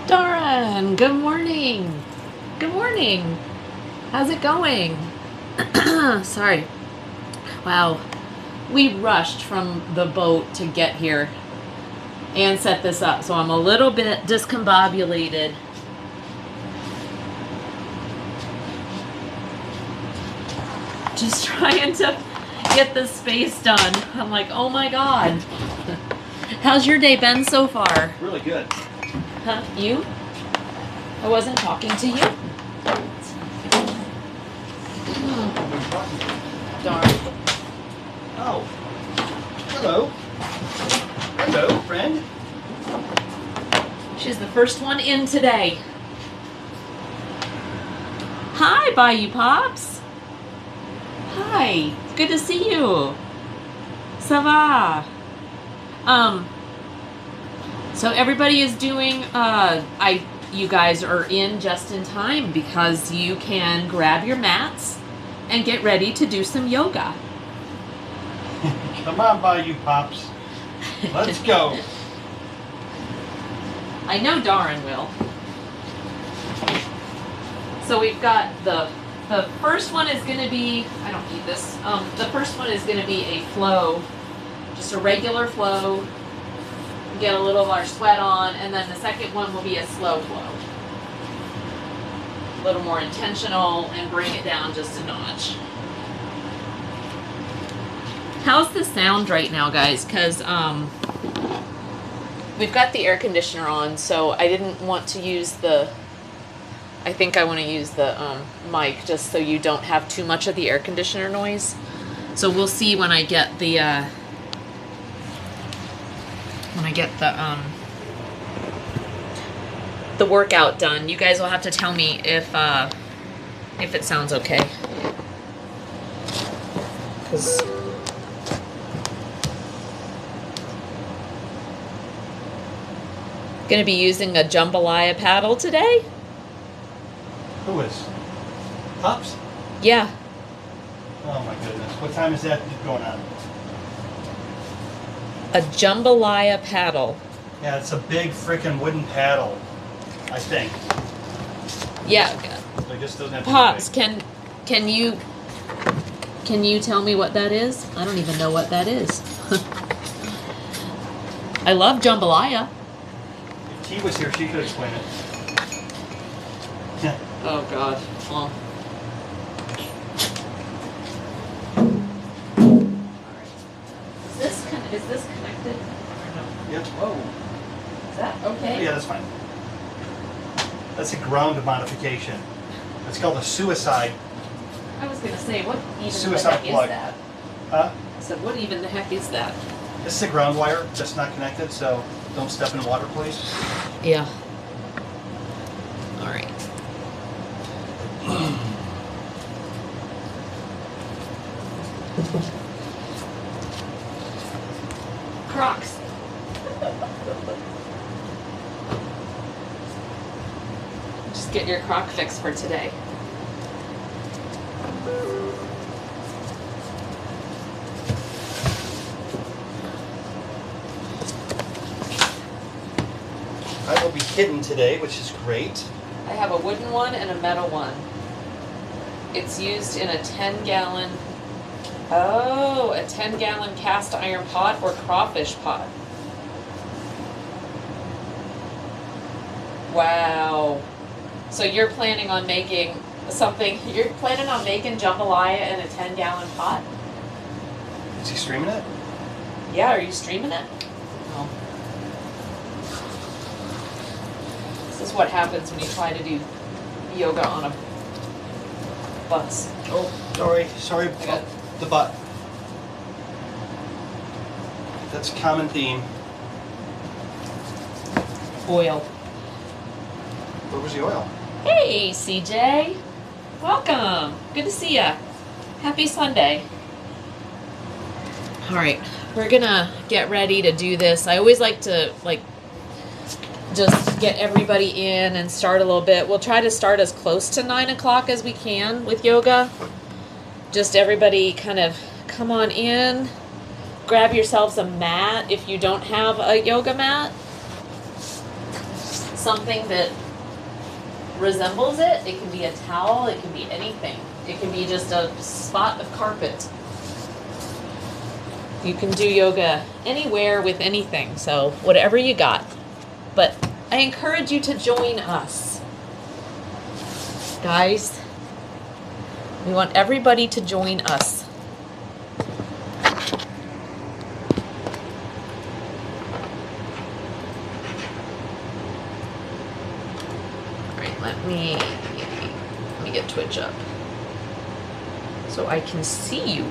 Darren, good morning. Good morning. How's it going? Sorry. Wow. We rushed from the boat to get here and set this up, so I'm a little bit discombobulated. Just trying to get the space done. I'm like, oh my God. How's your day been so far? Really good. Huh? You? I wasn't talking to you. Darn. Oh. Hello. Hello, friend. She's the first one in today. Hi, Bayou Pops. Hi. It's good to see you. Ça va? So everybody is doing, you guys are in just in time because you can grab your mats and get ready to do some yoga. Come on by, you pops. Let's go. I know Darren will. So we've got the first one is going to be, I don't need this, the first one is going to be a flow, just a regular flow, get a little of our sweat on, and then the second one will be a slow flow. A little more intentional and bring it down just a notch. How's the sound right now, guys? Because we've got the air conditioner on, so I didn't want to use the, I think I want to use the mic just so you don't have too much of the air conditioner noise. So we'll see when I get the the workout done. You guys will have to tell me if it sounds okay. 'Cause gonna be using a jambalaya paddle today. Who is? Pops? Yeah. Oh my goodness. What time is that going on? A jambalaya paddle. Yeah, it's a big freaking wooden paddle, I think. Yeah. I guess it doesn't have to Pops, be big. can you tell me what that is? I don't even know what that is. I love jambalaya. If T was here, she could explain it. Yeah. Oh God. Well. Is this connected? Or no? Yep. Whoa. Is that okay? Yeah, that's fine. That's a ground modification. It's called a suicide. I was gonna say, what even Suicide the heck plug. is that? Huh? I said, what even the heck is that? This is a ground wire that's not connected, so don't step in the water, please. Yeah. All right. Crocs. Just get your croc fix for today. I will be hidden today, which is great. I have a wooden one and a metal one. It's used in a 10-gallon, a 10-gallon cast iron pot or crawfish pot. Wow. So you're planning on making you're planning on making jambalaya in a 10-gallon pot? Is he streaming it? Yeah, are you streaming it? No. This is what happens when you try to do yoga on a butts. Oh, sorry got about the butt. That's a common theme. Oil. Where was the oil? Hey, CJ. Welcome. Good to see ya. Happy Sunday. All right, we're gonna get ready to do this. I always like to just get everybody in and start a little bit. We'll try to start as close to 9 o'clock as we can with yoga. Just everybody kind of come on in. Grab yourselves a mat if you don't have a yoga mat. Something that resembles it. It can be a towel, it can be anything. It can be just a spot of carpet. You can do yoga anywhere with anything, so whatever you got. But I encourage you to join us. Guys, we want everybody to join us. All right, let me get Twitch up so I can see you.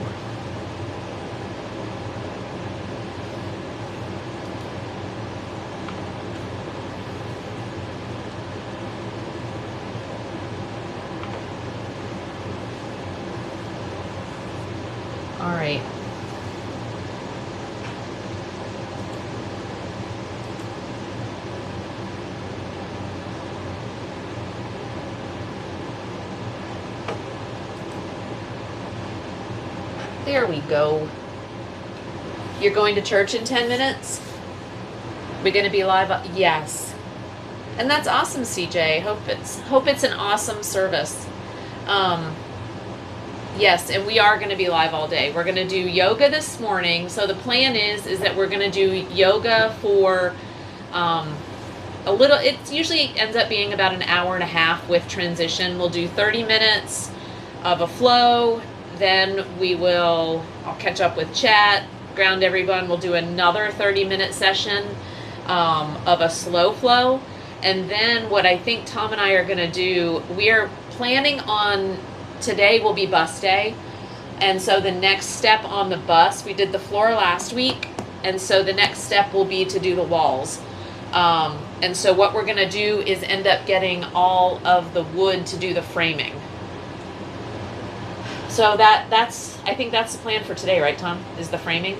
All right. There we go. You're going to church in 10 minutes? We're going to be live? Yes. And that's awesome, CJ. Hope it's an awesome service. Yes, and we are going to be live all day. We're going to do yoga this morning. So the plan is that we're going to do yoga for a little. It usually ends up being about an hour and a half with transition. We'll do 30 minutes of a flow. Then I'll catch up with chat, ground everyone. We'll do another 30-minute session of a slow flow. And then what I think Tom and I are going to do, we are planning on, today will be bus day. And so the next step on the bus, we did the floor last week. And so the next step will be to do the walls. And so what we're going to do is end up getting all of the wood to do the framing. So I think that's the plan for today, right, Tom? Is the framing?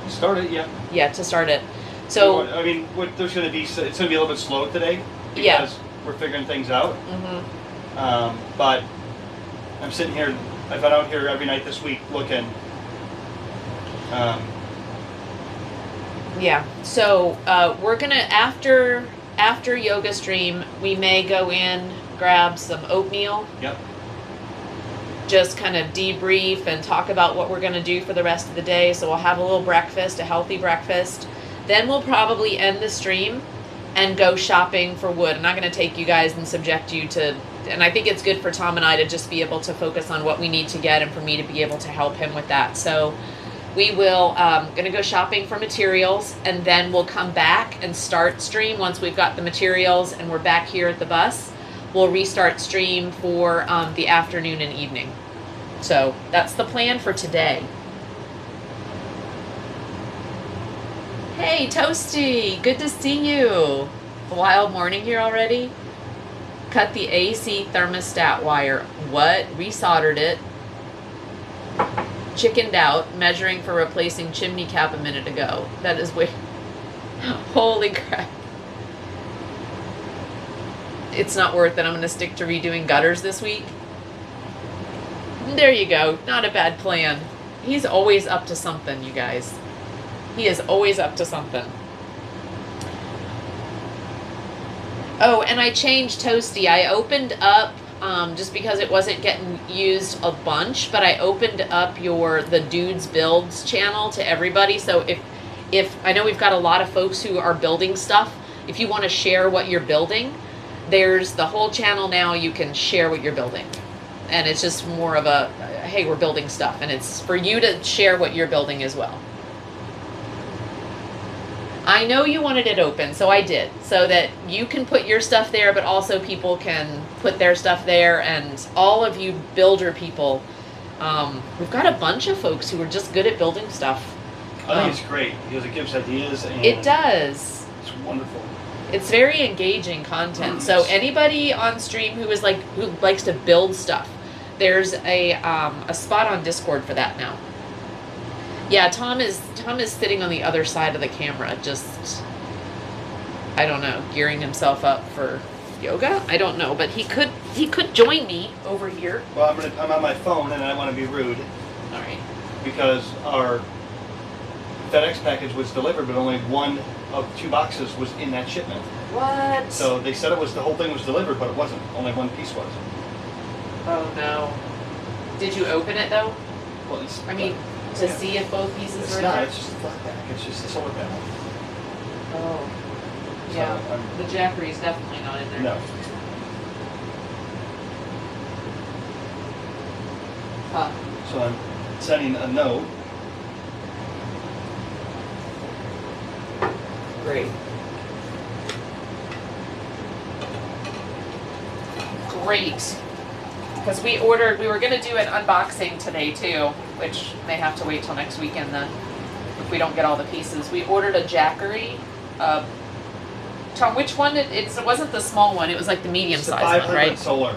Start it, yeah. Yeah, to start it. So I mean, there's going to be, it's going to be a little bit slow today because yeah. We're figuring things out. Mm-hmm. But I'm sitting here. I've been out here every night this week looking. Yeah. So we're gonna after yoga stream, we may go in, grab some oatmeal. Yep. Just kind of debrief and talk about what we're going to do for the rest of the day. So we'll have a little breakfast, a healthy breakfast. Then we'll probably end the stream and go shopping for wood. I'm not going to take you guys and subject you to, and I think it's good for Tom and I to just be able to focus on what we need to get and for me to be able to help him with that. So we will, going to go shopping for materials, and then we'll come back and start stream once we've got the materials and we're back here at the bus. We'll restart stream for the afternoon and evening. So that's the plan for today. Hey, Toasty, good to see you. A wild morning here already. Cut the AC thermostat wire. What? Resoldered it. Chickened out, measuring for replacing chimney cap a minute ago. That is way. Holy crap. It's not worth it. I'm going to stick to redoing gutters this week. There you go. Not a bad plan. He's always up to something, you guys. He is always up to something. Oh, and I changed Toasty. I opened up, just because it wasn't getting used a bunch, but I opened up the Dudes Builds channel to everybody. So if I know we've got a lot of folks who are building stuff, if you want to share what you're building, there's the whole channel now. You can share what you're building. And it's just more of a, hey, we're building stuff. And it's for you to share what you're building as well. I know you wanted it open, so I did. So that you can put your stuff there, but also people can put their stuff there, and all of you builder people. We've got a bunch of folks who are just good at building stuff. I think it's great because it gives ideas and It does. it's wonderful. It's very engaging content. So anybody on stream who likes to build stuff, there's a spot on Discord for that now. Yeah, Tom is sitting on the other side of the camera, just I don't know, gearing himself up for yoga. I don't know, but he could join me over here. Well, I'm on my phone and I want to be rude. All right. Because our FedEx package was delivered, but only one of 2 boxes was in that shipment. What? So they said the whole thing was delivered, but it wasn't. Only one piece was. Oh no. Did you open it though? Well, it's, To see if both pieces it's were not. there? It's just a flat pack. It's just a solar panel. Oh. So Yeah. The Jackery's definitely not in there. No. Huh. So I'm sending a note. Great. Great. Because we were going to do an unboxing today too, which may have to wait till next weekend then, if we don't get all the pieces. We ordered a Jackery. Tom, which one? It wasn't the small one, it was like the medium size one, right? Solar.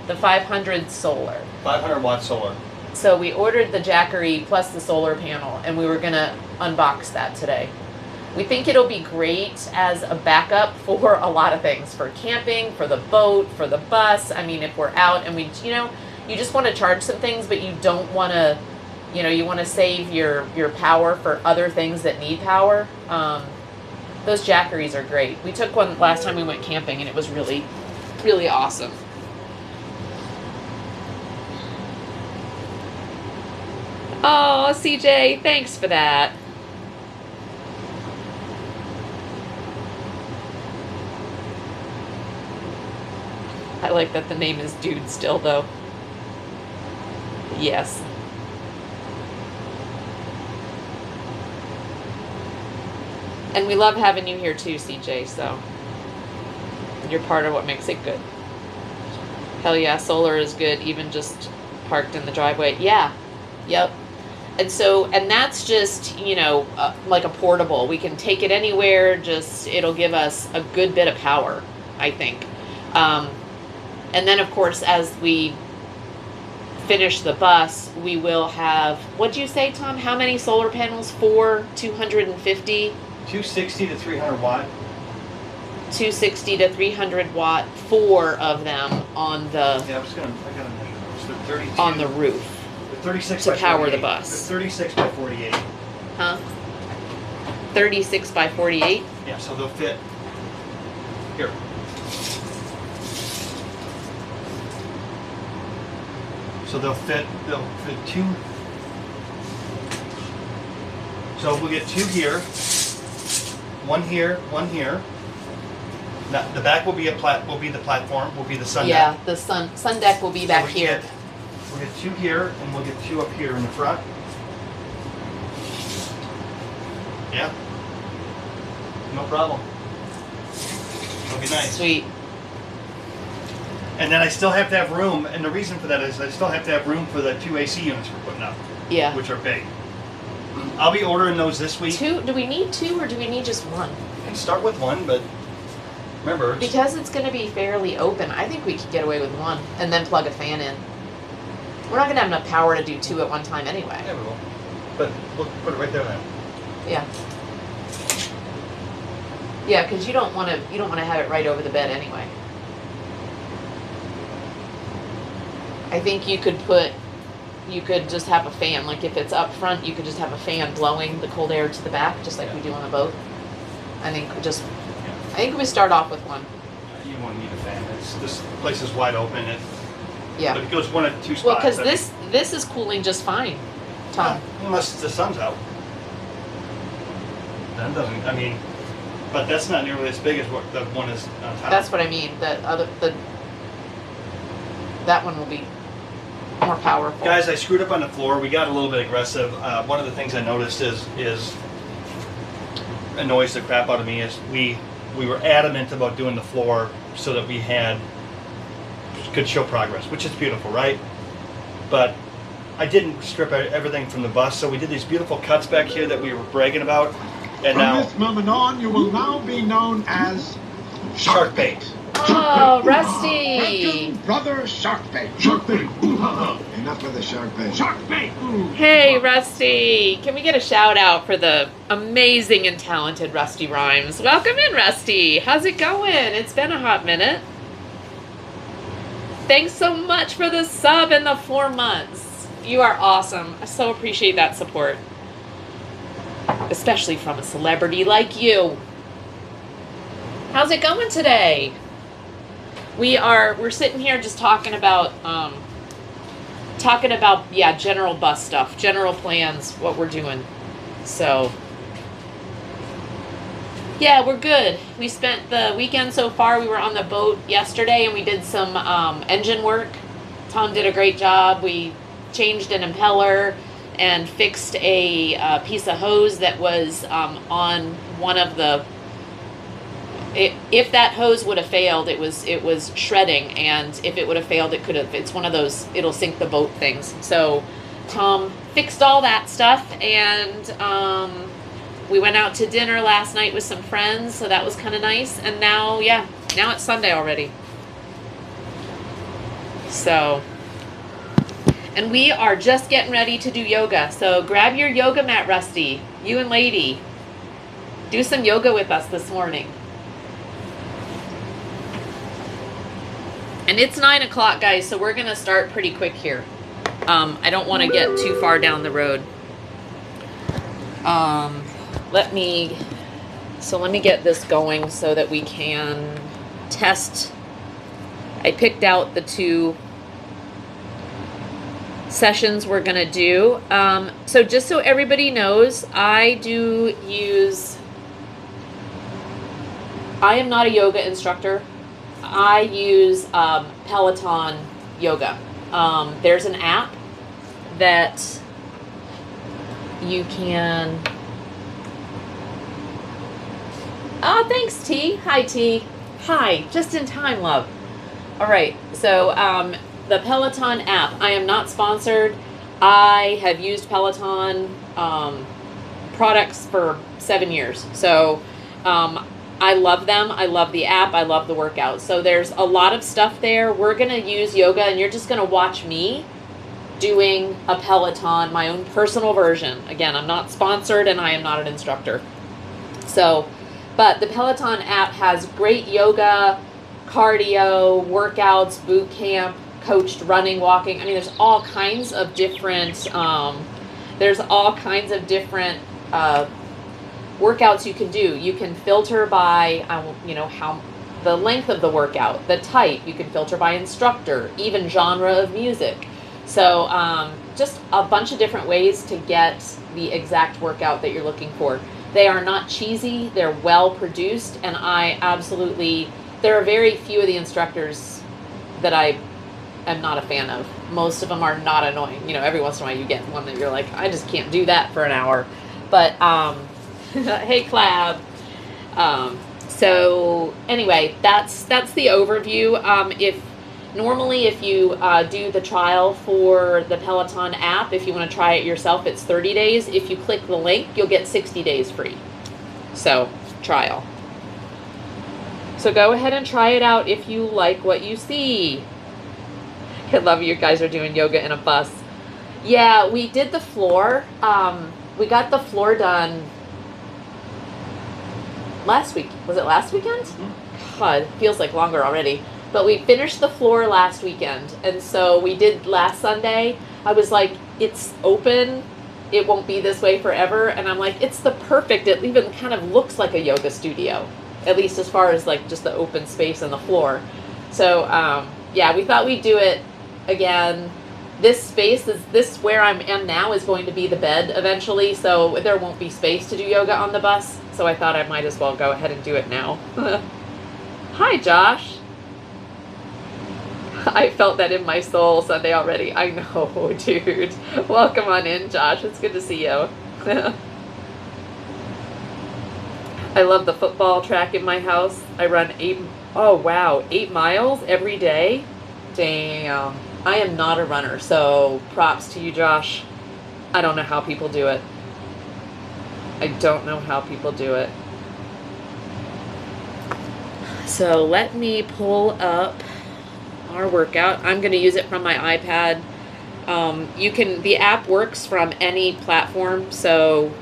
The 500 solar. 500 watt solar. So we ordered the Jackery plus the solar panel, and we were going to unbox that today. We think it'll be great as a backup for a lot of things, for camping, for the boat, for the bus. I mean, if we're out and you just want to charge some things, but you don't want to, you want to save your power for other things that need power. Those Jackeries are great. We took one last time we went camping, and it was really, really awesome. Oh, CJ, thanks for that. I like that the name is Dude still, though. Yes. And we love having you here too, CJ, so you're part of what makes it good. Hell yeah, solar is good, even just parked in the driveway. Yeah. Yep. And that's just, like a portable. We can take it anywhere, it'll give us a good bit of power, I think. And then, of course, as we finish the bus, we will have, what'd you say, Tom? How many solar panels? 250? 260 to 300 watt. 260 to 300 watt, 4 of them on the Yeah, I gotta measure those. They're 32. on the roof. They're 36 to by power 48. the bus. They're 36 by 48. Huh? 36 by 48? Yeah, so they'll fit here. So they'll fit 2. So we'll get 2 here, 1 here, 1 here. Now, the back will be the platform, will be the sun Yeah, deck. the sun deck will be back here. We'll get 2 here, and we'll get 2 up here in the front. Yeah. No problem. It'll be nice. Sweet. And then I still have to have room, and the reason for that is I still have to have room for the 2 AC units we're putting up, Yeah. which are big. I'll be ordering those this week. 2? Do we need 2 or do we need just 1? I can start with 1, but remember, Because it's going to be fairly open, I think we could get away with 1 and then plug a fan in. We're not going to have enough power to do 2 at one time anyway. yeah, we will. But we'll put it right there then. Yeah. Yeah, because you don't want to have it right over the bed anyway. I think you could just have a fan, like if it's up front, you could just have a fan blowing the cold air to the back, just like we do on a boat. I think we start off with 1. You won't need a fan. This place is wide open. Yeah. But it goes 1 of 2 spots. Well, because this is cooling just fine, Tom. Unless the sun's out. That doesn't. I mean, but that's not nearly as big as what the one is on top. That's what I mean. That one will be more powerful. Guys, I screwed up on the floor. We got a little bit aggressive. One of the things I noticed is annoys the crap out of me is we were adamant about doing the floor so that we could show progress, which is beautiful, right? But I didn't strip everything from the bus, so we did these beautiful cuts back here that we were bragging about. And from now, this moment on, you will now be known as Sharkbait. Oh, Rusty! Welcome, brother Sharkbait. Sharkbait. Enough of the Sharkbait. Sharkbait. Hey, Rusty! Can we get a shout out for the amazing and talented Rusty Rhymes? Welcome in, Rusty! How's it going? It's been a hot minute. Thanks so much for the sub and the 4 months. You are awesome. I so appreciate that support. Especially from a celebrity like you. How's it going today? We're sitting here just talking about general bus stuff, general plans, what we're doing. So yeah, we're good. We spent the weekend so far. We were on the boat yesterday and we did some engine work. Tom did a great job. We changed an impeller and fixed a piece of hose that was on one of the. If that hose would have failed, it was shredding, and if it would have failed, it could have. It's one of those it'll sink the boat things. So Tom fixed all that stuff, and we went out to dinner last night with some friends, so that was kind of nice. And now it's Sunday already. So, and we are just getting ready to do yoga. So grab your yoga mat, Rusty. You and Lady, do some yoga with us this morning. And it's 9 o'clock, guys, so we're going to start pretty quick here. I don't want to get too far down the road. Let me get this going so that we can test. I picked out the 2 sessions we're going to do. So just so everybody knows, I am not a yoga instructor. I use Peloton yoga. There's an app that you can. Oh, thanks, T. Hi, T. Hi. Just in time, love. All right. So the Peloton app. I am not sponsored. I have used Peloton products for 7 years. So I love them. I love the app. I love the workout. So there's a lot of stuff there. We're going to use yoga, and you're just going to watch me doing a Peloton, my own personal version. Again, I'm not sponsored, and I am not an instructor. So, but the Peloton app has great yoga, cardio, workouts, boot camp, coached running, walking. I mean, there's all kinds of different, workouts you can do. You can filter by, how the length of the workout, the type. You can filter by instructor, even genre of music. So just a bunch of different ways to get the exact workout that you're looking for. They are not cheesy. They're well produced, and there are very few of the instructors that I am not a fan of. Most of them are not annoying. Every once in a while you get one that you're like, I just can't do that for an hour. But hey, Clab. So anyway, that's the overview. If you do the trial for the Peloton app, if you want to try it yourself, it's 30 days. If you click the link, you'll get 60 days free. So trial. So go ahead and try it out if you like what you see. I love you guys are doing yoga in a bus. Yeah, we did the floor. We got the floor done last week. Was it last weekend? God, feels like longer already. But we finished the floor last weekend. And so we did last Sunday. I was like, it's open. It won't be this way forever. And I'm like, it's the perfect, it even kind of looks like a yoga studio. At least as far as like just the open space and the floor. So yeah, we thought we'd do it again. This space this where I am now is going to be the bed eventually, so there won't be space to do yoga on the bus. So I thought I might as well go ahead and do it now. Hi, Josh. I felt that in my soul Sunday already. I know, dude. Welcome on in, Josh. It's good to see you. I love the football track in my house. I run 8 miles every day. Damn. I am not a runner, so props to you, Josh. I don't know how people do it. I don't know how people do it. So let me pull up our workout. I'm going to use it from my iPad. The app works from any platform, so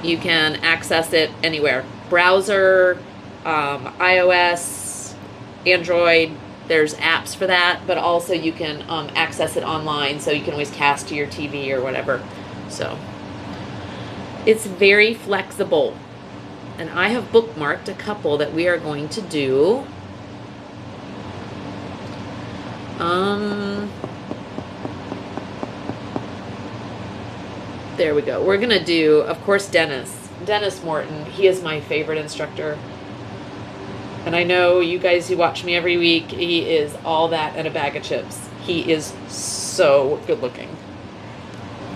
you can access it anywhere. Browser, iOS, Android, there's apps for that, but also you can access it online, so you can always cast to your TV or whatever. So it's very flexible. And I have bookmarked a couple that we are going to do. There we go. We're going to do, of course, Dennis Morton. He is my favorite instructor. And I know you guys who watch me every week, he is all that and a bag of chips. He is so good looking.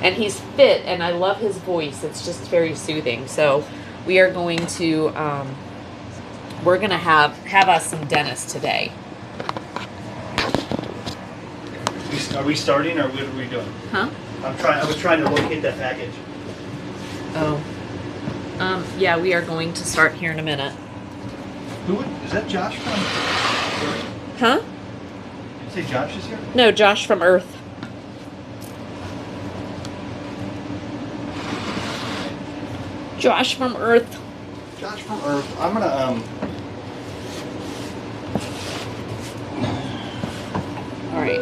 And he's fit, and I love his voice. It's just very soothing. So we are going to, we're going to have us some Dennis today. Are we starting, or what are we doing? Huh? I was trying to locate that package. Oh. Yeah, we are going to start here in a minute. Is that Josh from? Huh? Did you say Josh is here? No, Josh from Earth. Josh from Earth. Josh from Earth. I'm gonna All right.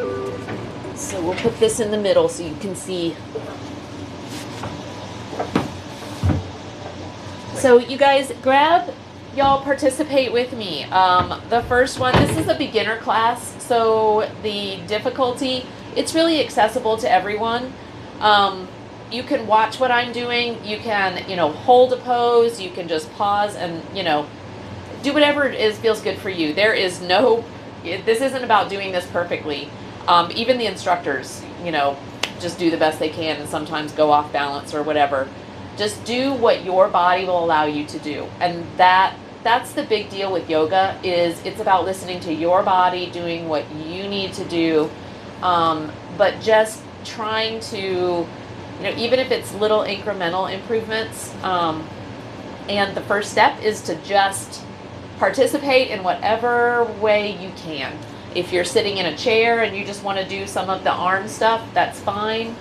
So we'll put this in the middle so you can see. So you guys y'all participate with me. The first one, this is a beginner class, so the difficulty, it's really accessible to everyone. You can watch what I'm doing. You can, hold a pose. You can just pause and, do whatever it is feels good for you. This isn't about doing this perfectly. Even the instructors, just do the best they can and sometimes go off balance or whatever. Just do what your body will allow you to do. And that's the big deal with yoga, is it's about listening to your body, doing what you need to do, but just trying to, even if it's little incremental improvements. And the first step is to just participate in whatever way you can. If you're sitting in a chair and you just want to do some of the arm stuff, that's fine.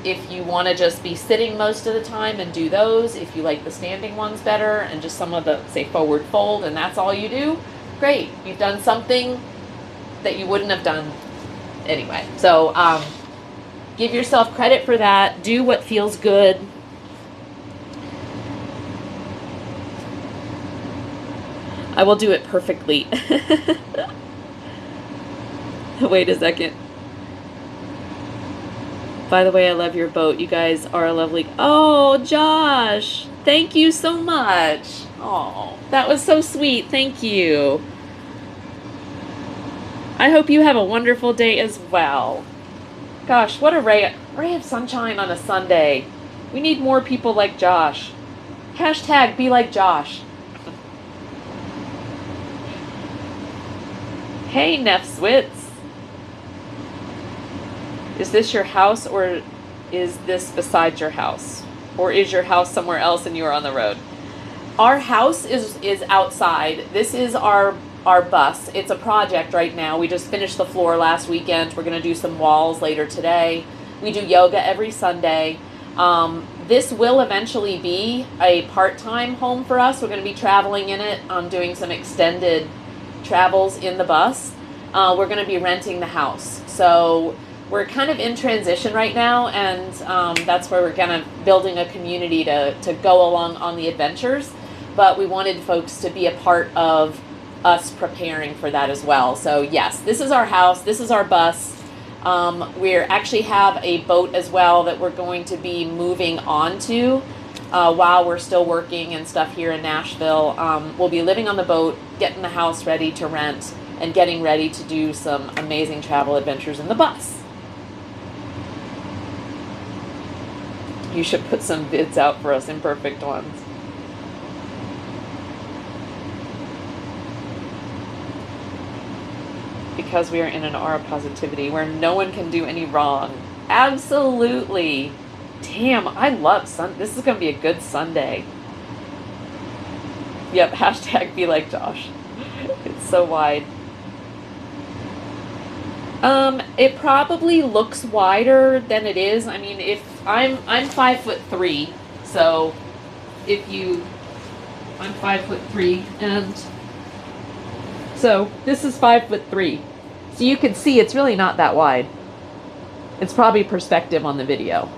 If you want to just be sitting most of the time and do those, if you like the standing ones better and just some of the, say, forward fold, and that's all you do, great. You've done something that you wouldn't have done anyway. So give yourself credit for that. Do what feels good. I will do it perfectly. Wait a second. By the way, I love your boat. You guys are a lovely... Oh, Josh! Thank you so much. Oh, that was so sweet. Thank you. I hope you have a wonderful day as well. Gosh, what a ray of sunshine on a Sunday. We need more people like Josh. Hashtag be like Josh. Hey, Neff Switz. Is this your house, or is this beside your house? Or is your house somewhere else and you are on the road? Our house is outside. This is our bus. It's a project right now. We just finished the floor last weekend. We're going to do some walls later today. We do yoga every Sunday. This will eventually be a part-time home for us. We're going to be traveling in it, doing some extended travels in the bus. We're going to be renting the house. So we're kind of in transition right now, and that's where we're kind of building a community to go along on the adventures. But we wanted folks to be a part of us preparing for that as well. So yes, this is our house. This is our bus. We actually have a boat as well that we're going to be moving on to while we're still working and stuff here in Nashville. We'll be living on the boat, getting the house ready to rent, and getting ready to do some amazing travel adventures in the bus. You should put some vids out for us imperfect ones. Because we are in an aura of positivity where no one can do any wrong. Absolutely. Damn, I love this is going to be a good Sunday. Yep, hashtag be like Josh. It's so wide. It probably looks wider than it is. I mean, if I'm 5'3", so I'm 5'3", and so this is 5'3". So you can see it's really not that wide. It's probably perspective on the video.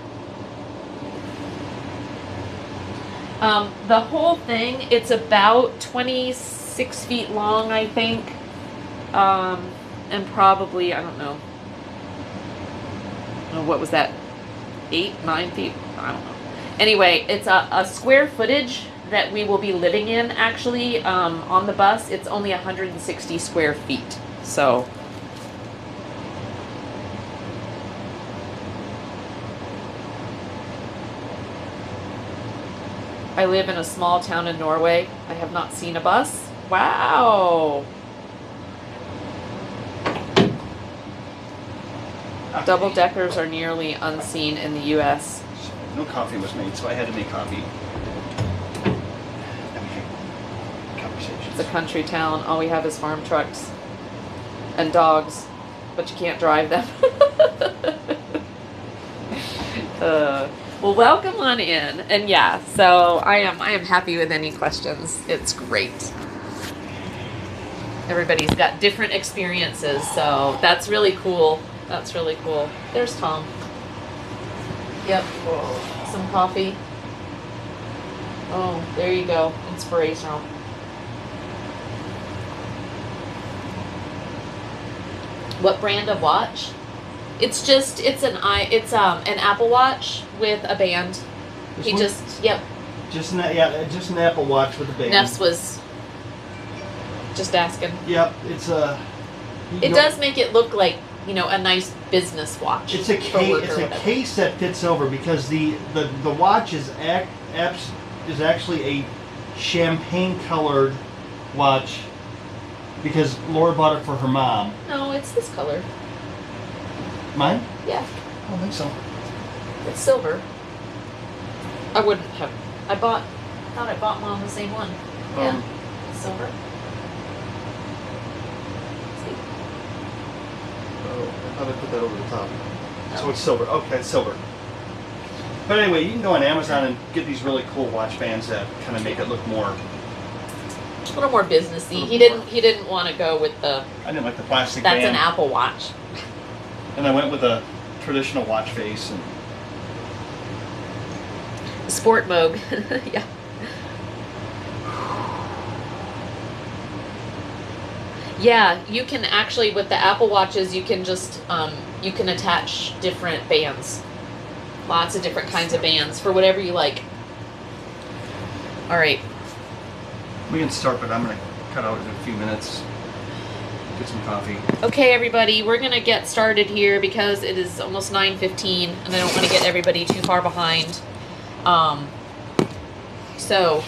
The whole thing, it's about 26 feet long, I think. And probably, I don't know. Oh, what was that? 8, 9 feet? I don't know. Anyway, it's a square footage that we will be living in, actually, on the bus. It's only 160 square feet. So I live in a small town in Norway. I have not seen a bus. Wow. Okay. Double-deckers are nearly unseen in the U.S. No coffee was made, so I had to make coffee. Conversations. It's a country town. All we have is farm trucks and dogs, but you can't drive them. Well, welcome on in. And yeah, so I am happy with any questions. It's great. Everybody's got different experiences, so that's really cool. That's really cool. There's Tom. Yep. Whoa. Some coffee. Oh, there you go. Inspirational. What brand of watch? It's an Apple Watch with a band. This He one? just Just an Apple Watch with a band. Neffs was just asking. Yep, it's a. It does make it look like, you know, a nice business watch. It's a for work case. or It's a whatever. case that fits over because the watch is actually a champagne colored watch because Laura bought it for her mom. No, it's this color. Mine? Yeah, I don't think so. it's silver. I wouldn't have. I thought I bought Mom the same one. Yeah, silver. See? Oh, I thought I put that over the top. So it's silver. Okay, it's silver. But anyway, you can go on Amazon and get these really cool watch bands that kind of make it look more. A little more businessy. He didn't want to go with the. I didn't like the plastic That's band. an Apple Watch. And I went with a traditional watch face. And Sport mode. Yeah. Yeah, you can actually, with the Apple Watches, you can just you can attach different bands. Lots of different kinds of bands for whatever you like. All right. we can start, but I'm going to cut out in a few minutes. Get some coffee. Okay, everybody, we're gonna get started here because it is almost 9:15, and I don't want to get everybody too far behind. So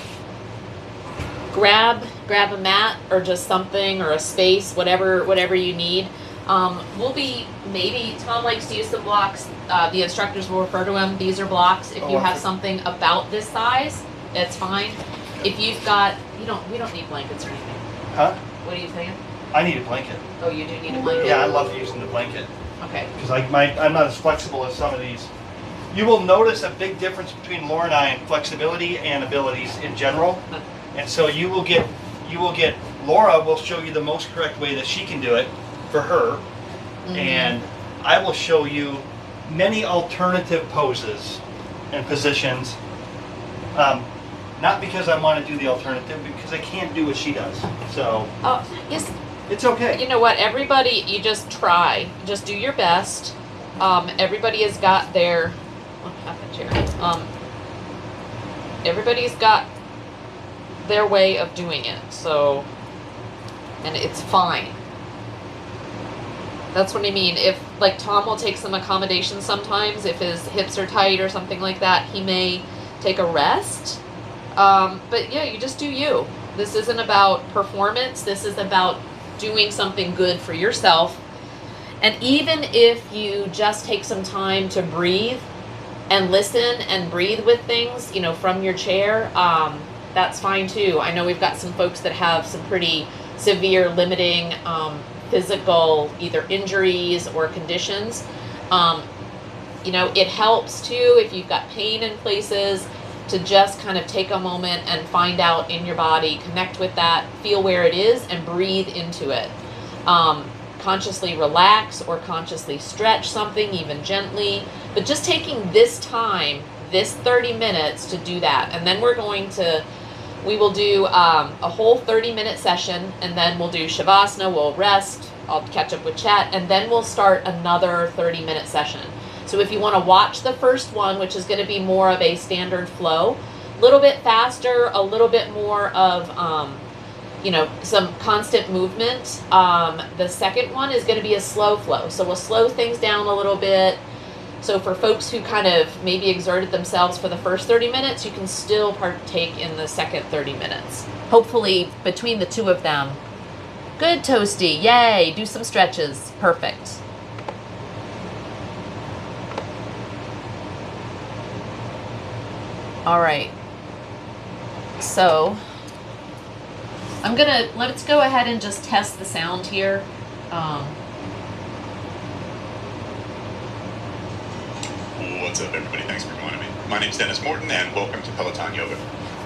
grab a mat or just something or a space, whatever you need. Maybe Tom likes to use the blocks. The instructors will refer to them. These are blocks. If you have something about this size, that's fine. If you've got, we don't need blankets or anything. Huh? What are you saying? I need a blanket. Oh, you do need a blanket? Yeah, I love using the blanket Okay. because I'm not as flexible as some of these. You will notice a big difference between Laura and I in flexibility and abilities in general. And so you will get, Laura will show you the most correct way that she can do it for her. Mhm. And I will show you many alternative poses and positions. Not because I want to do the alternative, because I can't do what she does. So Yes. it's okay. You know what? Everybody, you just try. Just do your best. Everybody has got their. What happened here? Everybody's got their way of doing it. So, and it's fine. That's what I mean. If like Tom will take some accommodations sometimes if his hips are tight or something like that. He may take a rest. But yeah, you just do you. This isn't about performance. This is about doing something good for yourself. And even if you just take some time to breathe and listen and breathe with things, you know, from your chair, that's fine too. I know we've got some folks that have some pretty severe limiting physical either injuries or conditions. You know, it helps too if you've got pain in places to just kind of take a moment and find out in your body, connect with that, feel where it is, and breathe into it. Consciously relax or consciously stretch something, even gently, but just taking this time, this 30 minutes to do that. And then we will do a whole 30-minute session, and then we'll do Shavasana, we'll rest, I'll catch up with chat, and then we'll start another 30-minute session. So if you want to watch the first one, which is going to be more of a standard flow, a little bit faster, a little bit more of, you know, some constant movement. The second one is going to be a slow flow. So we'll slow things down a little bit. So for folks who kind of maybe exerted themselves for the first 30 minutes, you can still partake in the second 30 minutes. Hopefully between the two of them. Good, Toasty. Yay. Do some stretches. Perfect. All right. So let's go ahead and just test the sound here. What's up, everybody? Thanks for joining me. My name's Dennis Morton, and welcome to Peloton Yoga.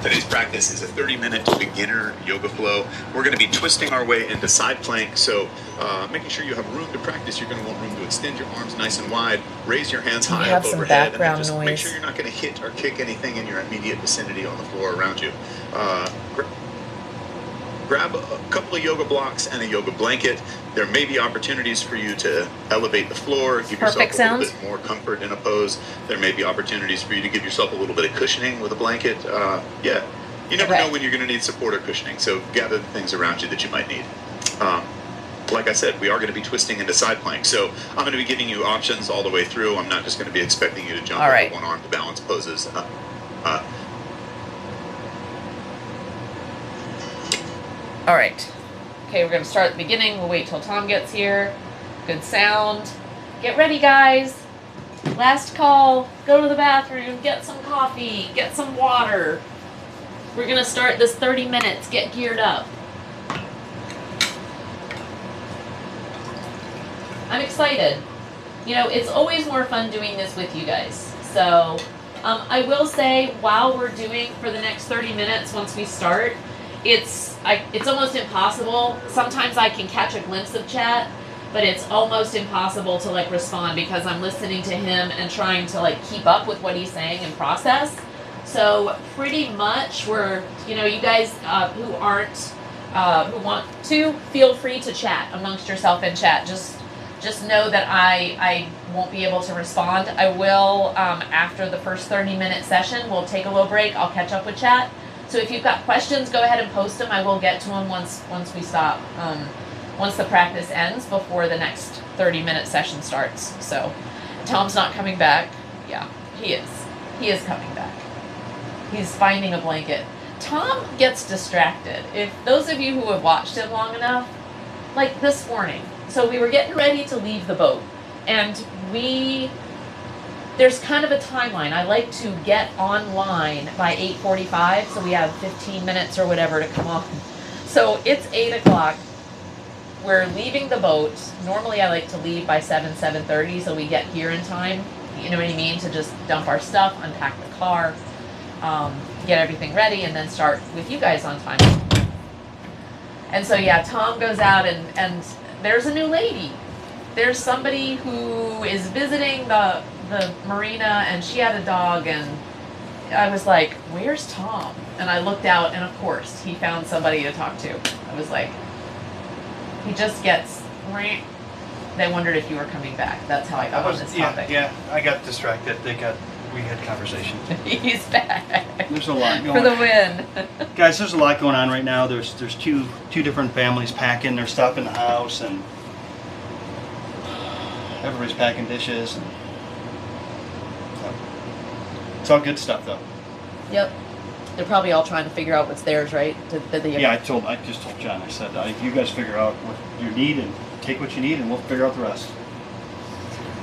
Today's practice is a 30-minute beginner yoga flow. We're going to be twisting our way into side plank, so making sure you have room to practice. You're going to want room to extend your arms nice and wide, raise your hands high up overhead, and then just make sure you're not going to hit or kick anything in your immediate vicinity on the floor around you. Grab a couple of yoga blocks and a yoga blanket. There may be opportunities for you to elevate the floor, give yourself a little bit more comfort in a pose. There may be opportunities for you to give yourself a little bit of cushioning with a blanket. Yeah, you never know when you're going to need support or cushioning, so gather the things around you that you might need. Like I said, we are going to be twisting into side plank, so I'm going to be giving you options all the way through. I'm not just going to be expecting you to jump over one arm to balance poses. All right. Okay, we're going to start at the beginning. We'll wait till Tom gets here. Good sound. Get ready, guys. Last call. Go to the bathroom. Get some coffee. Get some water. We're going to start this 30 minutes. Get geared up. I'm excited. You know, it's always more fun doing this with you guys. So I will say, while we're doing for the next 30 minutes, once we start, it's almost impossible. Sometimes I can catch a glimpse of chat, but it's almost impossible to like respond because I'm listening to him and trying to like keep up with what he's saying and process. So pretty much we're, you know, you guys who want to, feel free to chat amongst yourself in chat. Just know that I won't be able to respond. I will, after the first 30-minute session, we'll take a little break. I'll catch up with chat. So if you've got questions, go ahead and post them. I will get to them once we stop, once the practice ends, before the next 30-minute session starts. So Tom's not coming back. Yeah, he is. He is coming back. He's finding a blanket. Tom gets distracted. If those of you who have watched him long enough, like this morning, so we were getting ready to leave the boat, and there's kind of a timeline. I like to get online by 8:45, so we have 15 minutes or whatever to come on. So it's 8 o'clock. We're leaving the boat. Normally I like to leave by 7:30, so we get here in time, you know what I mean, to just dump our stuff, unpack the car, get everything ready, and then start with you guys on time. And so yeah, Tom goes out and there's a new lady. There's somebody who is visiting the marina, and she had a dog, and I was like, where's Tom? And I looked out, and of course he found somebody to talk to. I was like, he just gets, they wondered if you were coming back. That's how I got on this topic. Yeah, I got distracted. We had conversation. He's back. There's a lot going on. For the win. Guys, there's a lot going on right now. There's two different families packing their stuff in the house, and everybody's packing dishes. And, so. It's all good stuff, though. Yep. They're probably all trying to figure out what's theirs, right? Yeah, I just told John. I said, you guys figure out what you need and take what you need, and we'll figure out the rest.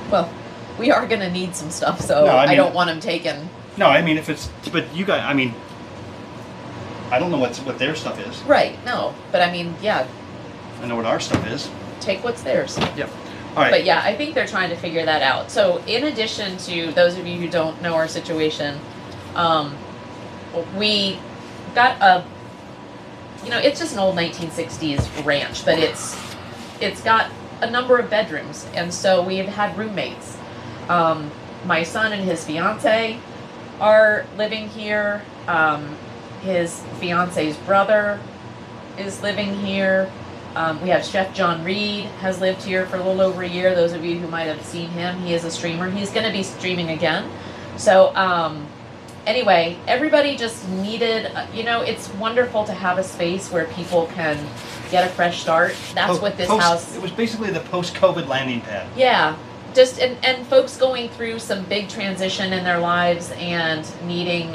Well, we are going to need some stuff, so No, I don't want them taken. No, I mean, if it's, but you guys, I mean, I don't know what their stuff is. Right, no. But I mean, yeah, I know what our stuff is. take what's theirs. Yep. All right. But yeah, I think they're trying to figure that out. So in addition to those of you who don't know our situation, we got a, it's just an old 1960s ranch, but it's got a number of bedrooms, and so we've had roommates. My son and his fiance are living here. His fiance's brother is living here. We have Chef John Reed has lived here for a little over a year. Those of you who might have seen him, he is a streamer. He's going to be streaming again. So anyway, everybody just needed, it's wonderful to have a space where people can get a fresh start. That's what this house... It was basically the post-COVID landing pad. Yeah. Just, and folks going through some big transition in their lives and needing,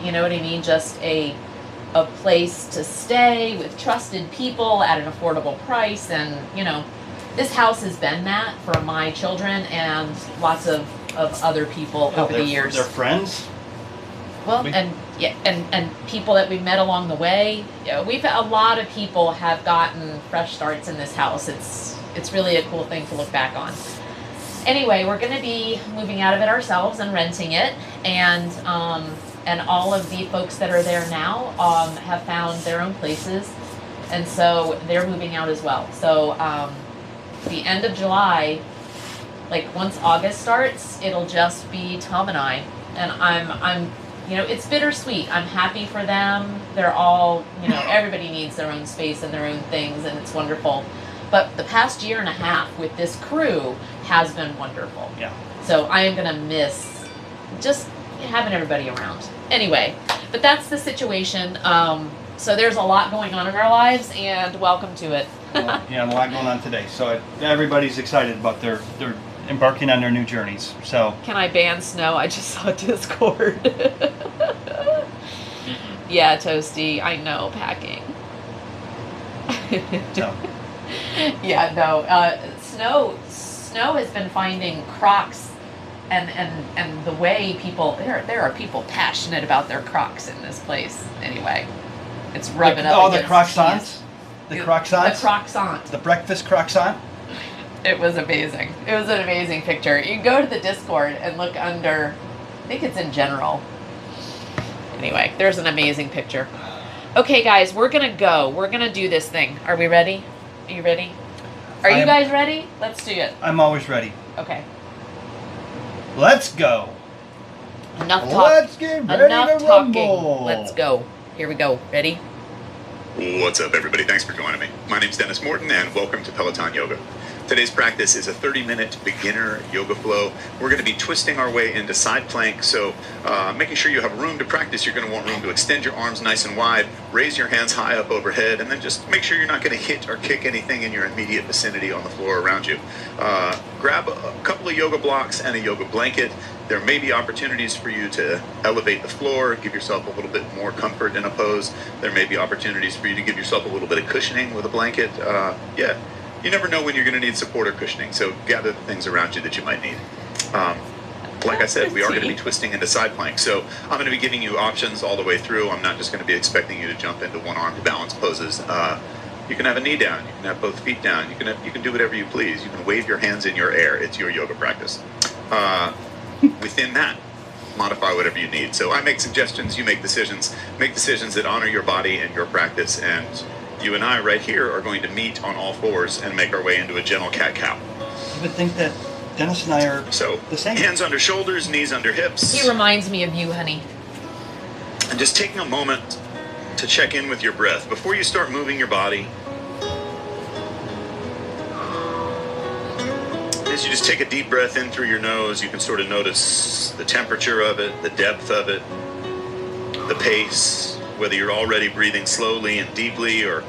you know what I mean, just a place to stay with trusted people at an affordable price. And, this house has been that for my children and lots of other people over the years. They're friends? Well, and people that we've met along the way. We've a lot of people have gotten fresh starts in this house. It's really a cool thing to look back on. Anyway, we're going to be moving out of it ourselves and renting it, and all of the folks that are there now have found their own places, and so they're moving out as well. So the end of July, like once August starts, it'll just be Tom and I, and I'm it's bittersweet. I'm happy for them. They're all, everybody needs their own space and their own things, and it's wonderful. But the past year and a half with this crew has been wonderful. Yeah. So I am going to miss just having everybody around. Anyway, but that's the situation. So there's a lot going on in our lives, and welcome to it. Well, yeah, a lot going on today. So everybody's excited about their embarking on their new journeys. So can I ban snow? I just saw Discord. Yeah, Toasty. I know, packing. So. Yeah, no. Snow has been finding Crocs, and the way people there are people passionate about their Crocs in this place. Anyway, it's rubbing up. Oh, the croissants. The croissants. The croissant. The breakfast croissant. It was amazing. It was an amazing picture. You can go to the Discord and look under. I think it's in general. Anyway, there's an amazing picture. Okay, guys, we're gonna go. We're gonna do this thing. Are we ready? Are you ready? Are you guys ready? Let's do it. I'm always ready. Okay. Let's go. Enough talking. Let's get ready Enough to talking. rumble. Let's go. Here we go. Ready? What's up, everybody? Thanks for joining me. My name's Dennis Morton, and welcome to Peloton Yoga. Today's practice is a 30-minute beginner yoga flow. We're going to be twisting our way into side plank, so making sure you have room to practice. You're going to want room to extend your arms nice and wide, raise your hands high up overhead, and then just make sure you're not going to hit or kick anything in your immediate vicinity on the floor around you. Grab a couple of yoga blocks and a yoga blanket. There may be opportunities for you to elevate the floor, give yourself a little bit more comfort in a pose. There may be opportunities for you to give yourself a little bit of cushioning with a blanket. You never know when you're going to need support or cushioning, so gather the things around you that you might need. Like I said, we are going to be twisting into side plank, so I'm going to be giving you options all the way through. I'm not just going to be expecting you to jump into one-armed balance poses. You can have a knee down, you can have both feet down, you can do whatever you please. You can wave your hands in your air. It's your yoga practice. Within that, modify whatever you need. So I make suggestions, you make decisions. Make decisions that honor your body and your practice, and you and I right here are going to meet on all fours and make our way into a gentle cat-cow. You would think that Dennis and I are the same. Hands under shoulders, knees under hips. He reminds me of you, honey. And just taking a moment to check in with your breath before you start moving your body. As you just take a deep breath in through your nose, you can sort of notice the temperature of it, the depth of it, the pace, whether you're already breathing slowly and deeply, or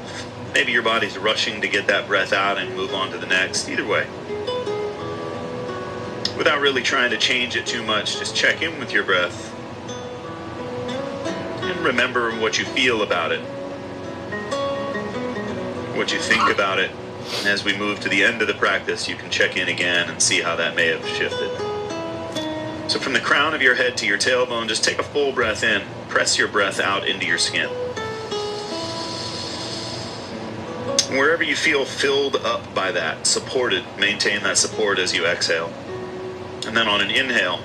maybe your body's rushing to get that breath out and move on to the next. Either way, without really trying to change it too much. Just check in with your breath and remember what you feel about it, what you think about it. And as we move to the end of the practice, you can check in again and see how that may have shifted. So from the crown of your head to your tailbone, just take a full breath in. Press your breath out into your skin. Wherever you feel filled up by that, supported, maintain that support as you exhale. And then on an inhale,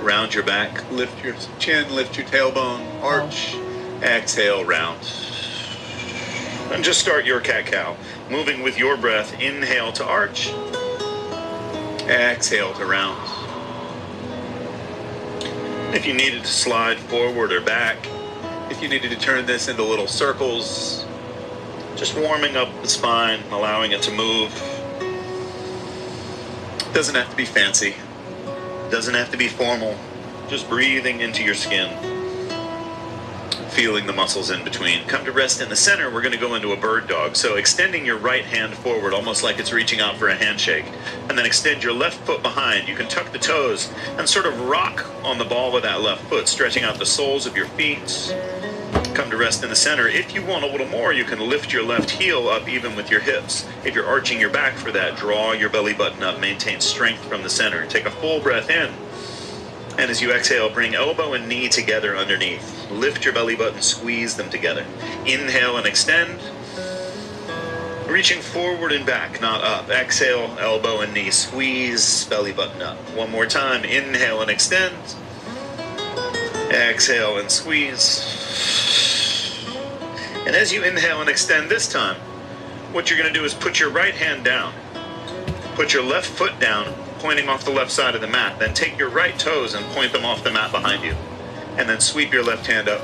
round your back, lift your chin, lift your tailbone, arch, exhale, round. And just start your cat-cow. Moving with your breath, inhale to arch, exhale to round. If you needed to slide forward or back, if you needed to turn this into little circles, just warming up the spine, allowing it to move. Doesn't have to be fancy, doesn't have to be formal, just breathing into your skin. Feeling the muscles in between. Come to rest in the center. We're going to go into a bird dog. So extending your right hand forward, almost like it's reaching out for a handshake. And then extend your left foot behind. You can tuck the toes and sort of rock on the ball with that left foot, stretching out the soles of your feet. Come to rest in the center. If you want a little more, you can lift your left heel up even with your hips. If you're arching your back for that, draw your belly button up. Maintain strength from the center. Take a full breath in. And as you exhale, bring elbow and knee together underneath. Lift your belly button, squeeze them together. Inhale and extend. Reaching forward and back, not up. Exhale, elbow and knee, squeeze, belly button up. One more time, inhale and extend. Exhale and squeeze. And as you inhale and extend this time, what you're going to do is put your right hand down. Put your left foot down, pointing off the left side of the mat. Then take your right toes and point them off the mat behind you. And then sweep your left hand up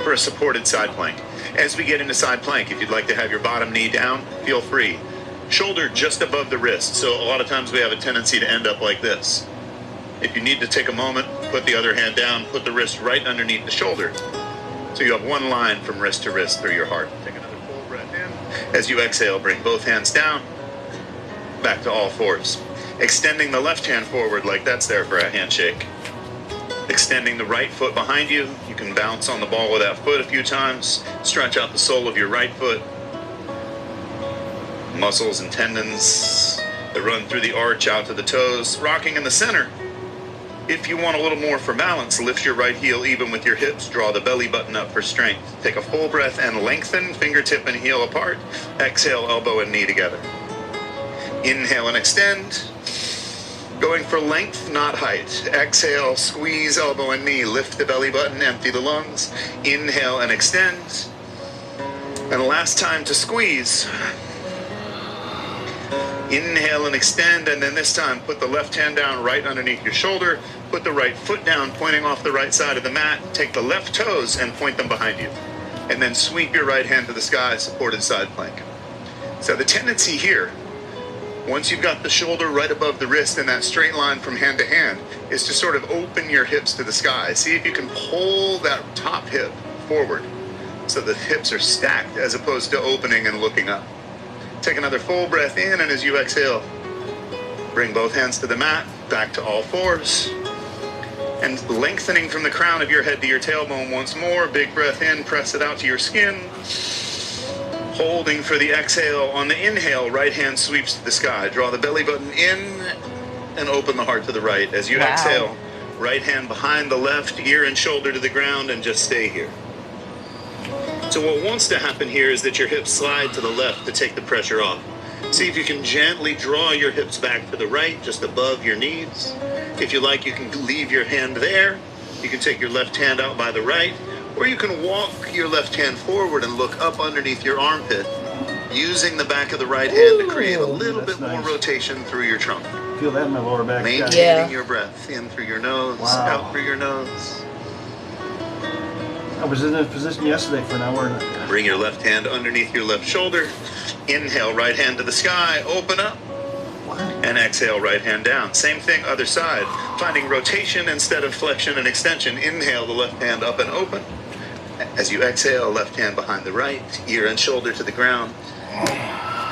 for a supported side plank. As we get into side plank, if you'd like to have your bottom knee down, feel free. Shoulder just above the wrist. So a lot of times we have a tendency to end up like this. If you need to take a moment, put the other hand down, put the wrist right underneath the shoulder. So you have one line from wrist to wrist through your heart. Take another full breath in. As you exhale, bring both hands down, back to all fours. Extending the left hand forward like that's there for a handshake. Extending the right foot behind you. You can bounce on the ball with that foot a few times. Stretch out the sole of your right foot. Muscles and tendons that run through the arch out to the toes. Rocking in the center. If you want a little more for balance, lift your right heel even with your hips. Draw the belly button up for strength. Take a full breath and lengthen, fingertip and heel apart. Exhale, elbow and knee together. Inhale and extend. Going for length, not height. Exhale, squeeze elbow and knee. Lift the belly button, empty the lungs. Inhale and extend. And last time to squeeze. Inhale and extend, and then this time put the left hand down right underneath your shoulder. Put the right foot down, pointing off the right side of the mat. Take the left toes and point them behind you. And then sweep your right hand to the sky, supported side plank. So the tendency here, once you've got the shoulder right above the wrist in that straight line from hand to hand, is to sort of open your hips to the sky. See if you can pull that top hip forward so the hips are stacked as opposed to opening and looking up. Take another full breath in, and as you exhale, bring both hands to the mat, back to all fours. And lengthening from the crown of your head to your tailbone once more. Big breath in, press it out to your skin. Holding for the exhale. On the inhale, right hand sweeps to the sky. Draw the belly button in and open the heart to the right. As you exhale, right hand behind the left, ear and shoulder to the ground, and just stay here. So what wants to happen here is that your hips slide to the left to take the pressure off. See if you can gently draw your hips back to the right, just above your knees. If you like, you can leave your hand there. You can take your left hand out by the right, or you can walk your left hand forward and look up underneath your armpit, using the back of the right hand to create a little bit more rotation through your trunk. Feel that in my lower back. Maintaining your breath in through your nose, out through your nose. I was in this position yesterday for an hour. Bring your left hand underneath your left shoulder. Inhale, right hand to the sky, open up. And exhale, right hand down. Same thing, other side. Finding rotation instead of flexion and extension. Inhale, the left hand up and open. As you exhale, left hand behind the right, ear and shoulder to the ground.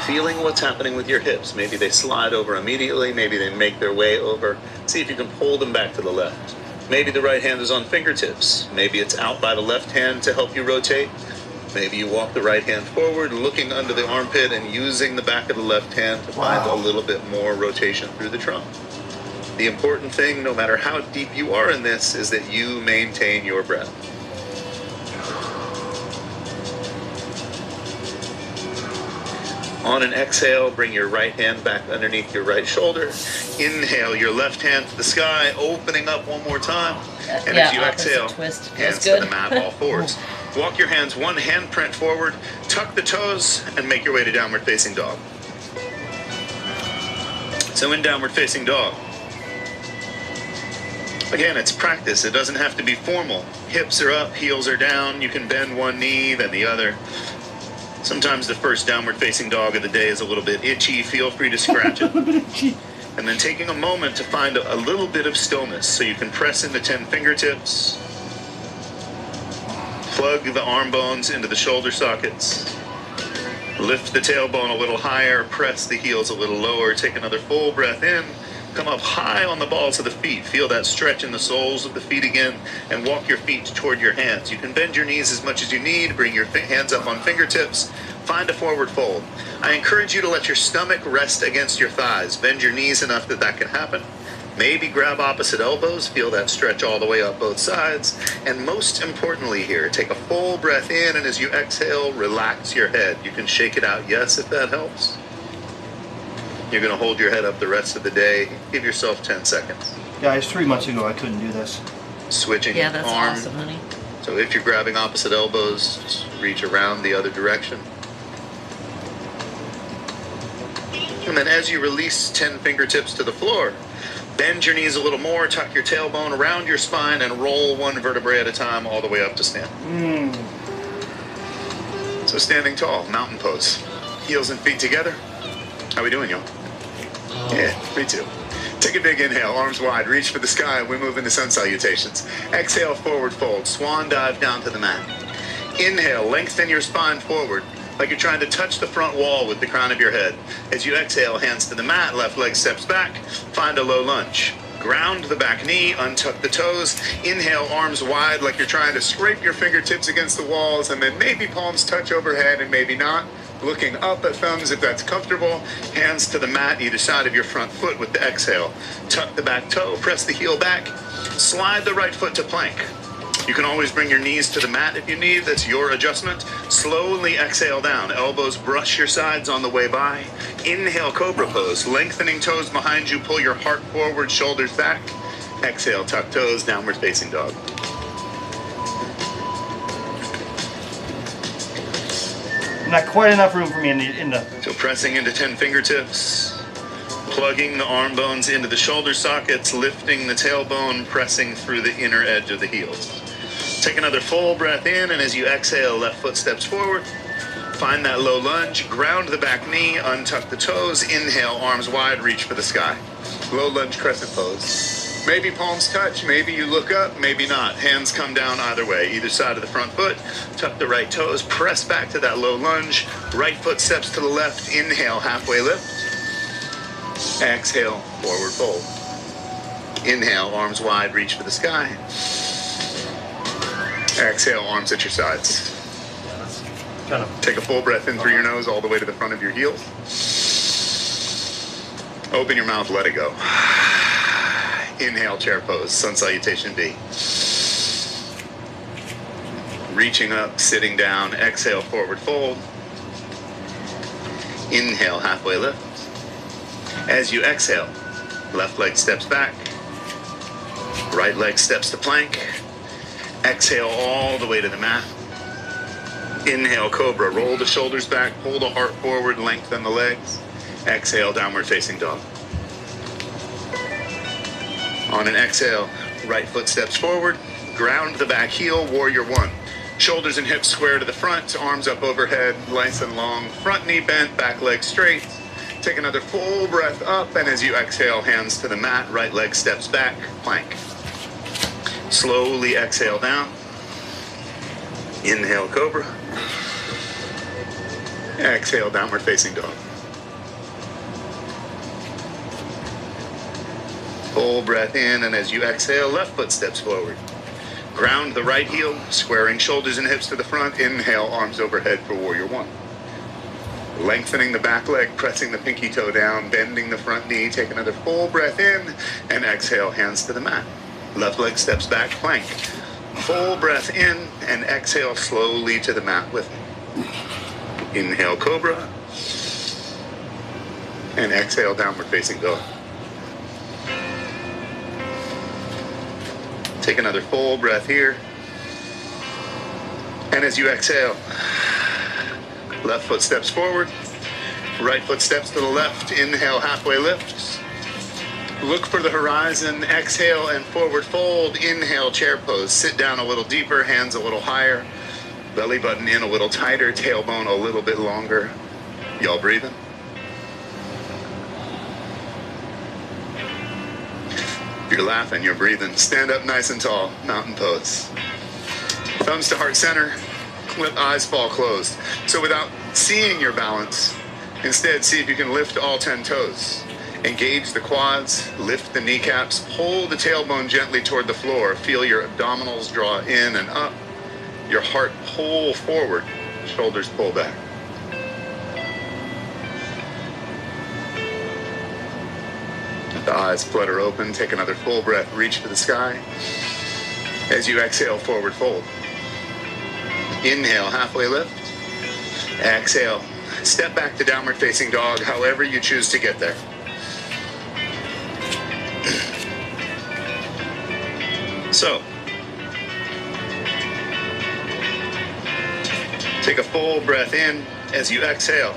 feeling what's happening with your hips. Maybe they slide over immediately, maybe they make their way over. See if you can pull them back to the left. Maybe the right hand is on fingertips. Maybe it's out by the left hand to help you rotate. Maybe you walk the right hand forward, looking under the armpit and using the back of the left hand to find a little bit more rotation through the trunk. The important thing, no matter how deep you are in this, is that you maintain your breath. On an exhale, bring your right hand back underneath your right shoulder. Inhale your left hand to the sky, opening up one more time. And as you exhale, hands to the mat, all fours. Walk your hands one handprint forward, tuck the toes, and make your way to downward facing dog. So in downward facing dog, again, it's practice. It doesn't have to be formal. Hips are up, heels are down. You can bend one knee, then the other. Sometimes the first downward facing dog of the day is a little bit itchy. Feel free to scratch it. And then taking a moment to find a little bit of stillness so you can press into 10 fingertips. Plug the arm bones into the shoulder sockets. Lift the tailbone a little higher. Press the heels a little lower. Take another full breath in. Come up high on the balls of the feet. Feel that stretch in the soles of the feet again, and walk your feet toward your hands. You can bend your knees as much as you need. Bring your hands up on fingertips. Find a forward fold. I encourage you to let your stomach rest against your thighs. Bend your knees enough that that can happen. Maybe grab opposite elbows. Feel that stretch all the way up both sides. And most importantly here, take a full breath in, and as you exhale, relax your head. You can shake it out, yes, if that helps. You're going to hold your head up the rest of the day. Give yourself 10 seconds. Guys, 3 months ago I couldn't do this. Switching Yeah, that's arm. awesome, honey. So if you're grabbing opposite elbows, just reach around the other direction. And then as you release 10 fingertips to the floor, bend your knees a little more, tuck your tailbone around your spine, and roll one vertebrae at a time all the way up to stand. So standing tall, mountain pose. Heels and feet together. How we doing, y'all? Yeah, me too. Take a big inhale, arms wide, reach for the sky. We move into sun salutations. Exhale, forward fold, swan dive down to the mat. Inhale, lengthen your spine forward, like you're trying to touch the front wall with the crown of your head. As you exhale, hands to the mat, left leg steps back, find a low lunge. Ground the back knee, untuck the toes. Inhale, arms wide, like you're trying to scrape your fingertips against the walls, and then maybe palms touch overhead and maybe not. Looking up at thumbs if that's comfortable. Hands to the mat, either side of your front foot with the exhale. Tuck the back toe, press the heel back. Slide the right foot to plank. You can always bring your knees to the mat if you need. That's your adjustment. Slowly exhale down. Elbows brush your sides on the way by. Inhale, cobra pose. Lengthening toes behind you. Pull your heart forward, shoulders back. Exhale, tuck toes, downward facing dog. Not quite enough room for me in the. So pressing into 10 fingertips. Plugging the arm bones into the shoulder sockets. Lifting the tailbone. Pressing through the inner edge of the heels. Take another full breath in, and as you exhale, left foot steps forward. Find that low lunge, ground the back knee, untuck the toes, inhale, arms wide, reach for the sky. Low lunge crescent pose. Maybe palms touch, maybe you look up, maybe not. Hands come down either way, either side of the front foot. Tuck the right toes, press back to that low lunge. Right foot steps to the left, inhale, halfway lift. Exhale, forward fold. Inhale, arms wide, reach for the sky. Exhale, arms at your sides. Kind of. Take a full breath in through your nose all the way to the front of your heels. Open your mouth, let it go. Inhale, chair pose, sun salutation B. Reaching up, sitting down. Exhale, forward fold. Inhale, halfway lift. As you exhale, left leg steps back. Right leg steps to plank. Exhale all the way to the mat. Inhale, cobra. Roll the shoulders back. Pull the heart forward. Lengthen the legs. Exhale, downward facing dog. On an exhale, right foot steps forward. Ground the back heel, warrior one. Shoulders and hips square to the front. Arms up overhead, nice and long. Front knee bent, back leg straight. Take another full breath up, and as you exhale, hands to the mat. Right leg steps back, plank. Slowly exhale down. Inhale, cobra. Exhale, downward facing dog. Full breath in, and as you exhale, left foot steps forward. Ground the right heel, squaring shoulders and hips to the front. Inhale, arms overhead for warrior one. Lengthening the back leg, pressing the pinky toe down, bending the front knee. Take another full breath in, and exhale, hands to the mat. Left leg steps back, plank. Full breath in, and exhale slowly to the mat with me. Inhale, cobra. And exhale, downward facing dog. Take another full breath here. And as you exhale, left foot steps forward, right foot steps to the left. Inhale, halfway lift. Look for the horizon. Exhale and forward fold. Inhale, chair pose. Sit down a little deeper, hands a little higher. Belly button in a little tighter, tailbone a little bit longer. Y'all breathing? If you're laughing, you're breathing. Stand up nice and tall, mountain pose. Thumbs to heart center, let eyes fall closed. So without seeing your balance, instead see if you can lift all 10 toes. Engage the quads, lift the kneecaps, hold the tailbone gently toward the floor. Feel your abdominals draw in and up. Your heart pull forward, shoulders pull back. The eyes flutter open. Take another full breath. Reach for the sky. As you exhale, forward fold. Inhale, halfway lift. Exhale. Step back to downward facing dog, however you choose to get there. So, take a full breath in. As you exhale,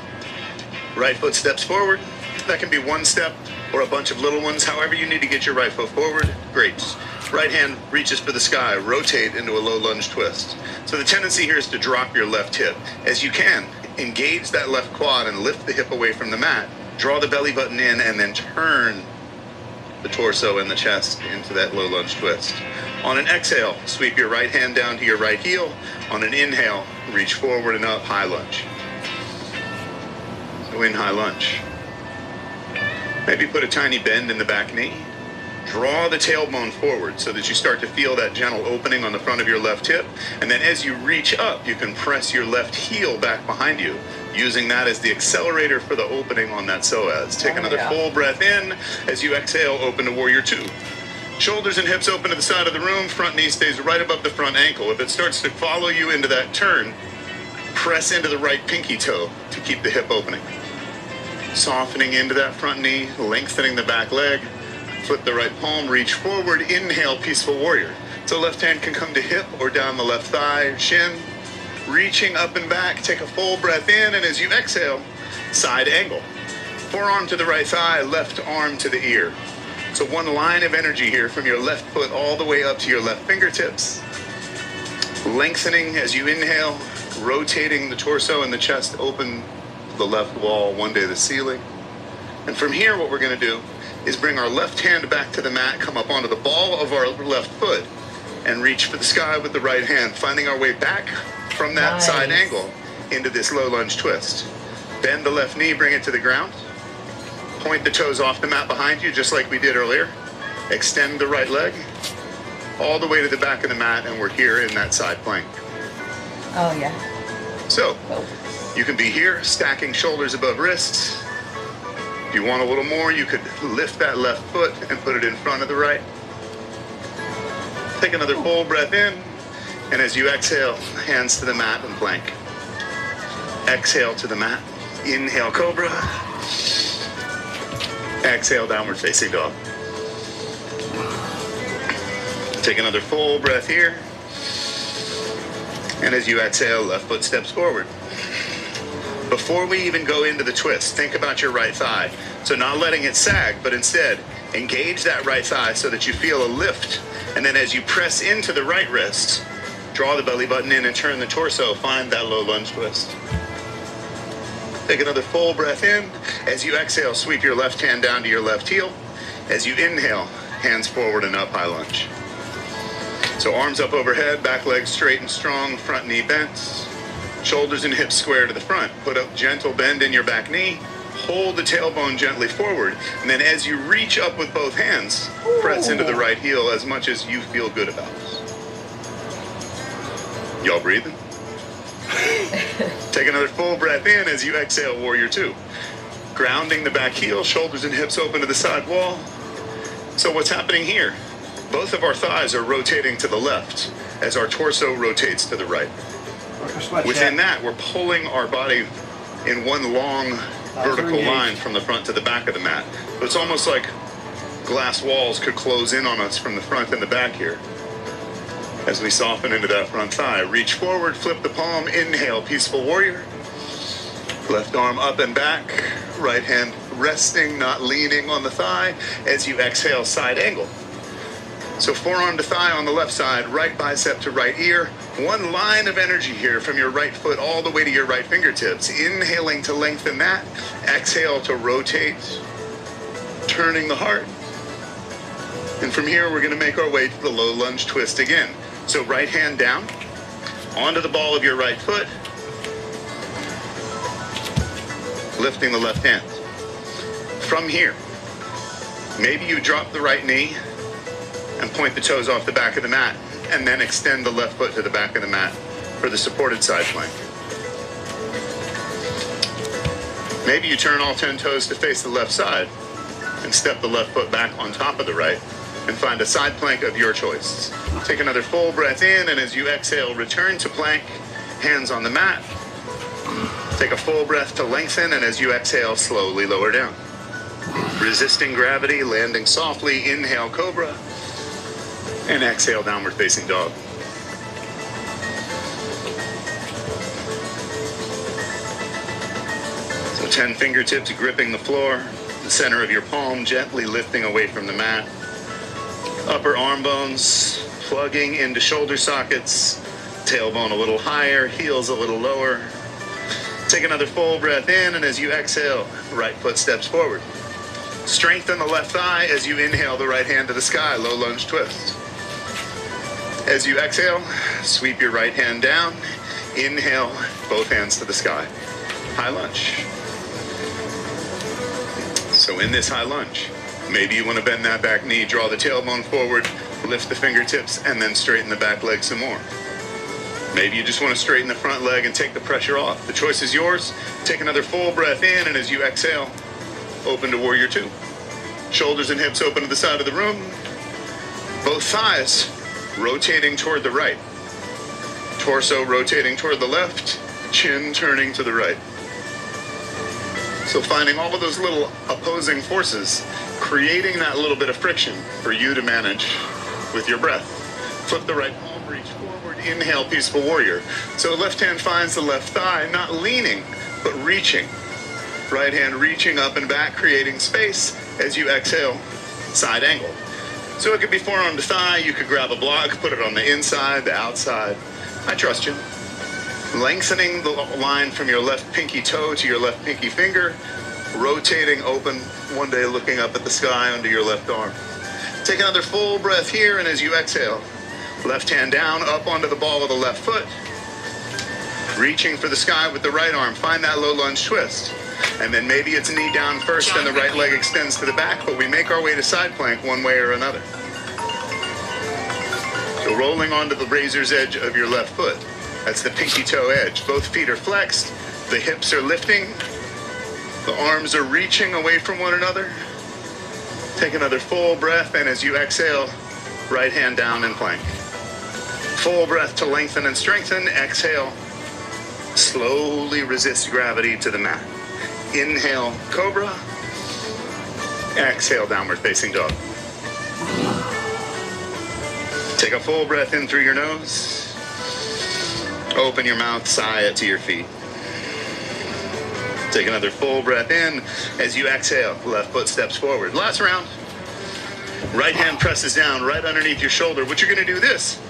right foot steps forward. That can be one step or a bunch of little ones, however you need to get your right foot forward. Great. Right hand reaches for the sky, rotate into a low lunge twist. So the tendency here is to drop your left hip. As you can, engage that left quad and lift the hip away from the mat. Draw the belly button in and then turn the torso and the chest into that low lunge twist. On an exhale, sweep your right hand down to your right heel. On an inhale, reach forward and up, high lunge. So in high lunge. Maybe put a tiny bend in the back knee. Draw the tailbone forward so that you start to feel that gentle opening on the front of your left hip. And then as you reach up, you can press your left heel back behind you, using that as the accelerator for the opening on that psoas. Take another full breath in. As you exhale, open to warrior two. Shoulders and hips open to the side of the room. Front knee stays right above the front ankle. If it starts to follow you into that turn, press into the right pinky toe to keep the hip opening. Softening into that front knee, lengthening the back leg. Flip the right palm, reach forward, inhale, peaceful warrior. So left hand can come to hip or down the left thigh, shin. Reaching up and back, take a full breath in, and as you exhale, side angle. Forearm to the right thigh, left arm to the ear. So one line of energy here from your left foot all the way up to your left fingertips. Lengthening as you inhale, rotating the torso and the chest open to the left wall, one day the ceiling. And from here, what we're gonna do is bring our left hand back to the mat, come up onto the ball of our left foot, and reach for the sky with the right hand, finding our way back from that side angle into this low lunge twist. Bend the left knee, bring it to the ground. Point the toes off the mat behind you, just like we did earlier. Extend the right leg all the way to the back of the mat, and we're here in that side plank. Oh, yeah. So, you can be here, stacking shoulders above wrists. If you want a little more, you could lift that left foot and put it in front of the right. Take another full breath in, and as you exhale, hands to the mat and plank. Exhale to the mat. Inhale, cobra. Exhale, downward facing dog. Take another full breath here. And as you exhale, left foot steps forward. Before we even go into the twist, think about your right thigh. So not letting it sag, but instead engage that right thigh so that you feel a lift. And then as you press into the right wrist, draw the belly button in and turn the torso. Find that low lunge twist. Take another full breath in. As you exhale, sweep your left hand down to your left heel. As you inhale, hands forward and up, high lunge. So arms up overhead, back leg straight and strong, front knee bent. Shoulders and hips square to the front. Put up gentle bend in your back knee. pull the tailbone gently forward, and then as you reach up with both hands, press into the right heel as much as you feel good about. Y'all breathing? Take another full breath in as you exhale, Warrior Two. Grounding the back heel, shoulders and hips open to the side wall. So what's happening here? Both of our thighs are rotating to the left as our torso rotates to the right. Within that, we're pulling our body in one long vertical line from the front to the back of the mat. So it's almost like glass walls could close in on us from the front and the back here. As we soften into that front thigh, reach forward, flip the palm, inhale, Peaceful Warrior. Left arm up and back, right hand resting, not leaning on the thigh. As you exhale, side angle. So forearm to thigh on the left side, right bicep to right ear. One line of energy here from your right foot all the way to your right fingertips. Inhaling to lengthen that. Exhale to rotate, turning the heart. And from here, we're going to make our way to the low lunge twist again. So right hand down, onto the ball of your right foot, lifting the left hand. From here, maybe you drop the right knee and point the toes off the back of the mat, and then extend the left foot to the back of the mat for the supported side plank. Maybe you turn all 10 toes to face the left side and step the left foot back on top of the right and find a side plank of your choice. Take another full breath in, and as you exhale, return to plank, hands on the mat. Take a full breath to lengthen, and as you exhale, slowly lower down. Resisting gravity, landing softly, inhale, Cobra, and exhale, Downward Facing Dog. So 10 fingertips gripping the floor, the center of your palm gently lifting away from the mat. Upper arm bones plugging into shoulder sockets, tailbone a little higher, heels a little lower. Take another full breath in, and as you exhale, right foot steps forward. Strengthen the left thigh as you inhale the right hand to the sky, low lunge twist. As you exhale, sweep your right hand down. Inhale, both hands to the sky. High lunge. So in this high lunge, maybe you want to bend that back knee, draw the tailbone forward, lift the fingertips, and then straighten the back leg some more. Maybe you just want to straighten the front leg and take the pressure off. The choice is yours. Take another full breath in, and as you exhale, open to Warrior Two. Shoulders and hips open to the side of the room. Both thighs rotating toward the right. Torso rotating toward the left. Chin turning to the right. So finding all of those little opposing forces, creating that little bit of friction for you to manage with your breath. Flip the right palm, reach forward, inhale, Peaceful Warrior. So left hand finds the left thigh, not leaning, but reaching. Right hand reaching up and back, creating space. As you exhale, side angle. So it could be forearm to thigh, you could grab a block, put it on the inside, the outside. I trust you. Lengthening the line from your left pinky toe to your left pinky finger, rotating open, one day looking up at the sky under your left arm. Take another full breath here, and as you exhale, left hand down, up onto the ball of the left foot, reaching for the sky with the right arm. Find that low lunge twist. And then maybe it's knee down first and the right leg extends to the back, but we make our way to side plank one way or another. So rolling onto the razor's edge of your left foot. That's the pinky toe edge. Both feet are flexed. The hips are lifting. The arms are reaching away from one another. Take another full breath, and as you exhale, right hand down in plank. Full breath to lengthen and strengthen. Exhale. Slowly resist gravity to the mat. Inhale, Cobra. Exhale, Downward Facing Dog. Take a full breath in through your nose. Open your mouth, sigh it to your feet. Take another full breath in. As you exhale, left foot steps forward. Last round. Right hand presses down right underneath your shoulder. What you're going to do this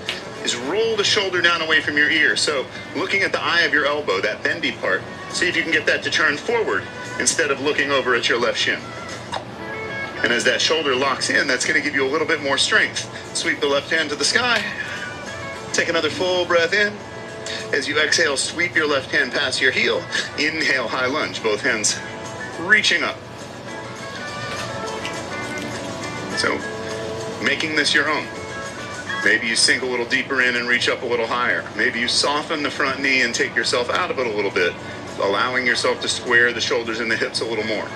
is roll the shoulder down away from your ear. So looking at the eye of your elbow, that bendy part, see if you can get that to turn forward instead of looking over at your left shin. And as that shoulder locks in, that's going to give you a little bit more strength. Sweep the left hand to the sky. Take another full breath in. As you exhale, sweep your left hand past your heel. Inhale, high lunge. Both hands reaching up. So, making this your own. Maybe you sink a little deeper in and reach up a little higher. Maybe you soften the front knee and take yourself out of it a little bit, allowing yourself to square the shoulders and the hips a little more.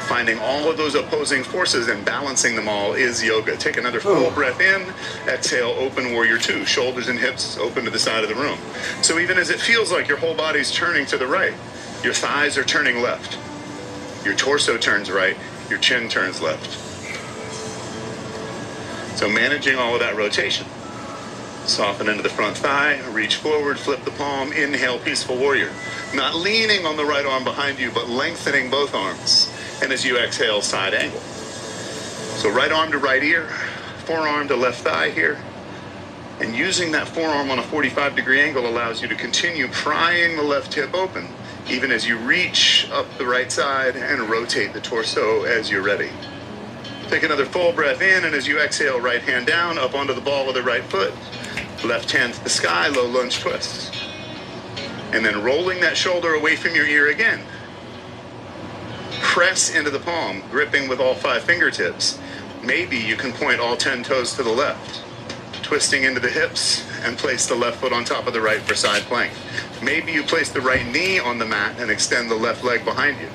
Finding all of those opposing forces and balancing them all is yoga. Take another full breath in, exhale, open warrior two. Shoulders and hips open to the side of the room. So even as it feels like your whole body's turning to the right, your thighs are turning left. Your torso turns right, your chin turns left. So managing all of that rotation. Soften into the front thigh, reach forward, flip the palm, inhale, peaceful warrior. Not leaning on the right arm behind you, but lengthening both arms. And as you exhale, side angle. So right arm to right ear, forearm to left thigh here. And using that forearm on a 45-degree angle allows you to continue prying the left hip open, even as you reach up the right side and rotate the torso as you're ready. Take another full breath in, and as you exhale, right hand down, up onto the ball of the right foot. Left hand to the sky, low lunge twist. And then rolling that shoulder away from your ear again. Press into the palm, gripping with all 5 fingertips. Maybe you can point all 10 toes to the left, twisting into the hips and place the left foot on top of the right for side plank. Maybe you place the right knee on the mat and extend the left leg behind you.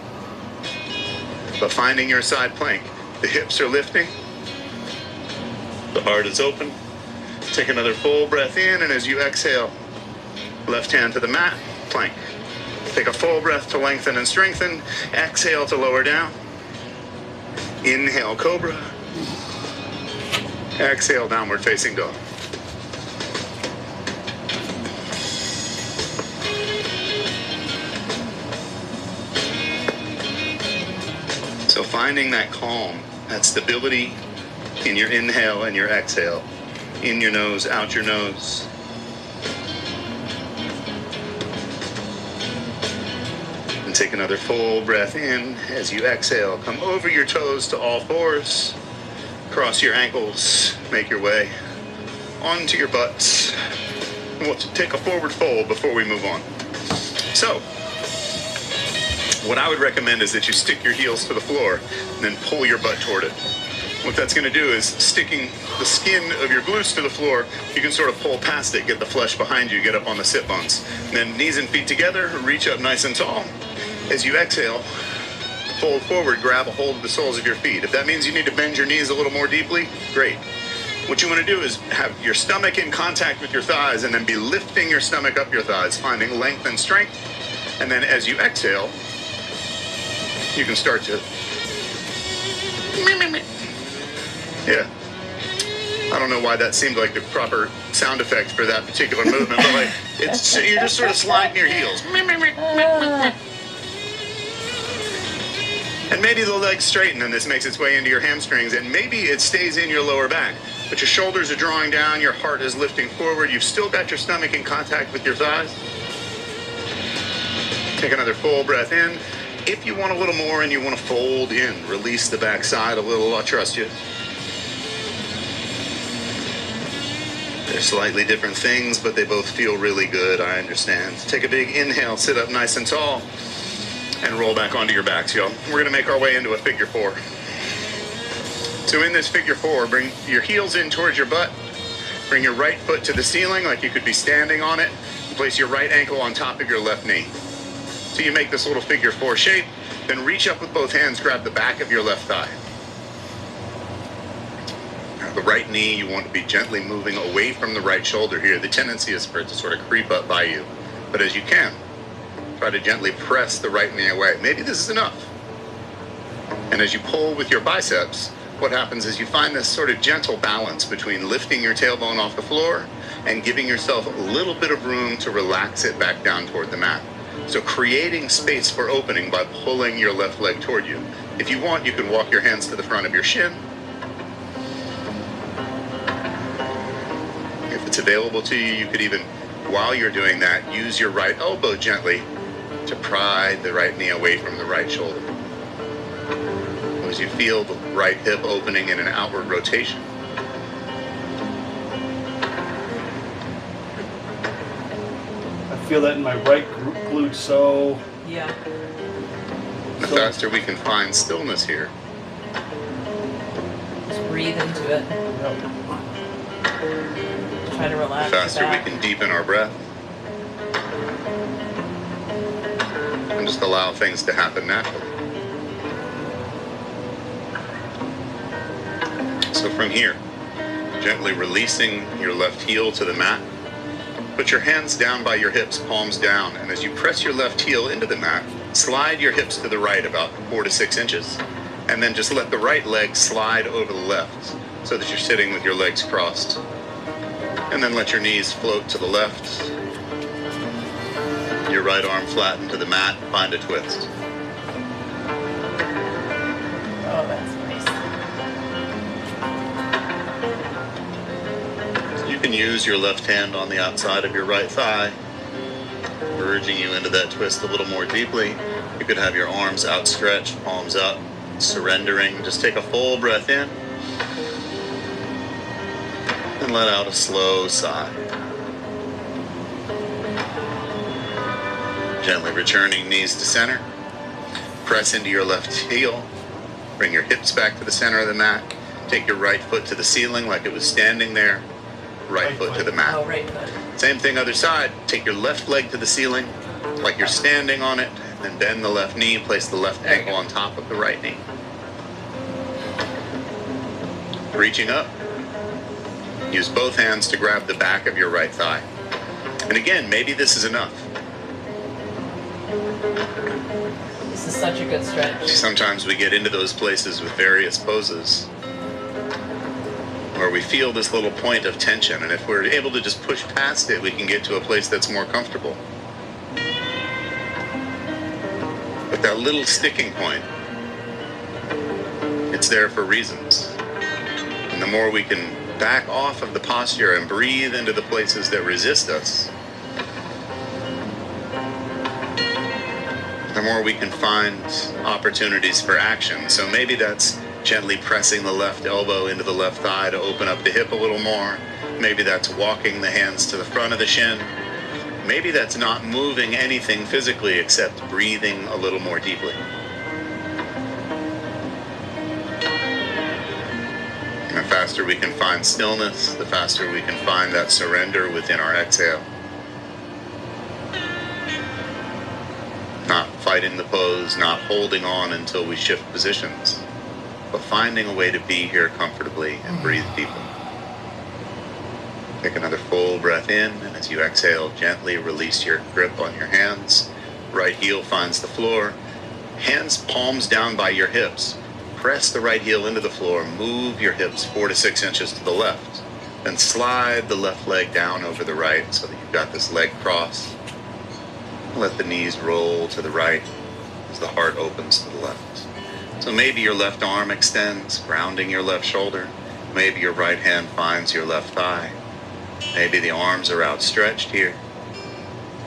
But finding your side plank, the hips are lifting, the heart is open. Take another full breath in, and as you exhale, left hand to the mat, plank. Take a full breath to lengthen and strengthen. Exhale to lower down. Inhale, cobra. Exhale, downward facing dog. So finding that calm, that stability in your inhale and your exhale. In your nose, out your nose. And take another full breath in. As you exhale, come over your toes to all fours. Cross your ankles. Make your way onto your butts. And we'll take a forward fold before we move on. So, what I would recommend is that you stick your heels to the floor and then pull your butt toward it. What that's going to do is sticking the skin of your glutes to the floor, you can sort of pull past it, get the flesh behind you, get up on the sit bones. And then knees and feet together, reach up nice and tall. As you exhale, fold forward, grab a hold of the soles of your feet. If that means you need to bend your knees a little more deeply, great. What you want to do is have your stomach in contact with your thighs and then be lifting your stomach up your thighs, finding length and strength. And then as you exhale, you can start to... Yeah. I don't know why that seemed like the proper sound effect for that particular movement, but like, it's, you're just sort of sliding your heels. And maybe the legs straighten and this makes its way into your hamstrings, and maybe it stays in your lower back, but your shoulders are drawing down, your heart is lifting forward, you've still got your stomach in contact with your thighs. Take another full breath in. If you want a little more and you want to fold in, release the back side a little, I trust you. They're slightly different things, but they both feel really good, I understand. Take a big inhale, sit up nice and tall, and roll back onto your backs, y'all. We're going to make our way into a figure four. So in this figure four, bring your heels in towards your butt. Bring your right foot to the ceiling like you could be standing on it. Place your right ankle on top of your left knee. So you make this little figure four shape, then reach up with both hands, grab the back of your left thigh. Now the right knee, you want to be gently moving away from the right shoulder here. The tendency is for it to sort of creep up by you. But as you can, try to gently press the right knee away. Maybe this is enough. And as you pull with your biceps, what happens is you find this sort of gentle balance between lifting your tailbone off the floor and giving yourself a little bit of room to relax it back down toward the mat. So creating space for opening by pulling your left leg toward you. If you want, you can walk your hands to the front of your shin. If it's available to you, you could even, while you're doing that, use your right elbow gently to pry the right knee away from the right shoulder. As you feel the right hip opening in an outward rotation. I feel that in my right glute, so... Yeah. stillness. faster we can find stillness here, Just breathe into it. Yep. Try to the relax. faster your we back. can deepen our breath. And just allow things to happen naturally. So from here, gently releasing your left heel to the mat, put your hands down by your hips, palms down, and as you press your left heel into the mat, slide your hips to the right about 4 to 6 inches, and then just let the right leg slide over the left so that you're sitting with your legs crossed. And then let your knees float to the left. Your right arm flatten to the mat, find a twist. Oh, that's nice. You can use your left hand on the outside of your right thigh, urging you into that twist a little more deeply. You could have your arms outstretched, palms up, surrendering. Just take a full breath in and let out a slow sigh. Gently returning knees to center. Press into your left heel. Bring your hips back to the center of the mat. Take your right foot to the ceiling like it was standing there. Right foot to the mat. Oh, right foot. Same thing other side. Take your left leg to the ceiling like you're standing on it. Then bend the left knee. Place the left There you ankle go. on top of the right knee. Reaching up. Use both hands to grab the back of your right thigh. And again, maybe this is enough. This is such a good stretch. Sometimes we get into those places with various poses where we feel this little point of tension, and if we're able to just push past it, we can get to a place that's more comfortable. But that little sticking point, it's there for reasons. And the more we can back off of the posture and breathe into the places that resist us, the more we can find opportunities for action. So maybe that's gently pressing the left elbow into the left thigh to open up the hip a little more. Maybe that's walking the hands to the front of the shin. Maybe that's not moving anything physically except breathing a little more deeply. And the faster we can find stillness, the faster we can find that surrender within our exhale. Not fighting the pose, not holding on until we shift positions, but finding a way to be here comfortably and breathe deeply. Take another full breath in, and as you exhale, gently release your grip on your hands. Right heel finds the floor. Hands palms down by your hips. Press the right heel into the floor. Move your hips 4 to 6 inches to the left. Then slide the left leg down over the right so that you've got this leg crossed. Let the knees roll to the right as the heart opens to the left. So maybe your left arm extends, grounding your left shoulder. Maybe your right hand finds your left thigh. Maybe the arms are outstretched here.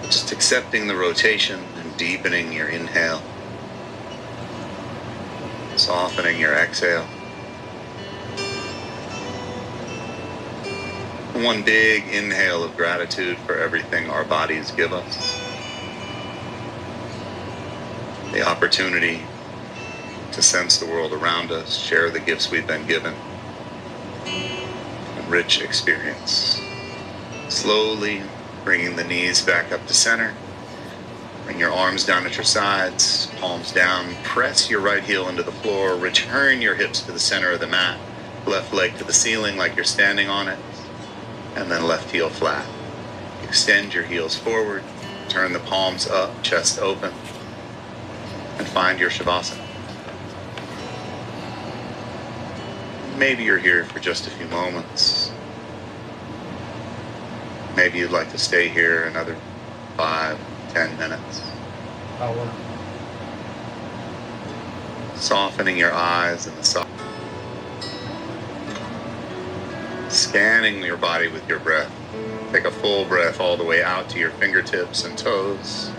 Just accepting the rotation and deepening your inhale. Softening your exhale. One big inhale of gratitude for everything our bodies give us. The opportunity to sense the world around us, share the gifts we've been given. A rich experience. Slowly bringing the knees back up to center. Bring your arms down at your sides, palms down. Press your right heel into the floor. Return your hips to the center of the mat. Left leg to the ceiling like you're standing on it. And then left heel flat. Extend your heels forward. Turn the palms up, chest open. And find your Shavasana. Maybe you're here for just a few moments. Maybe you'd like to stay here another 5, 10 minutes. Hour. Softening your eyes and the soft. Scanning your body with your breath. Take a full breath all the way out to your fingertips and toes.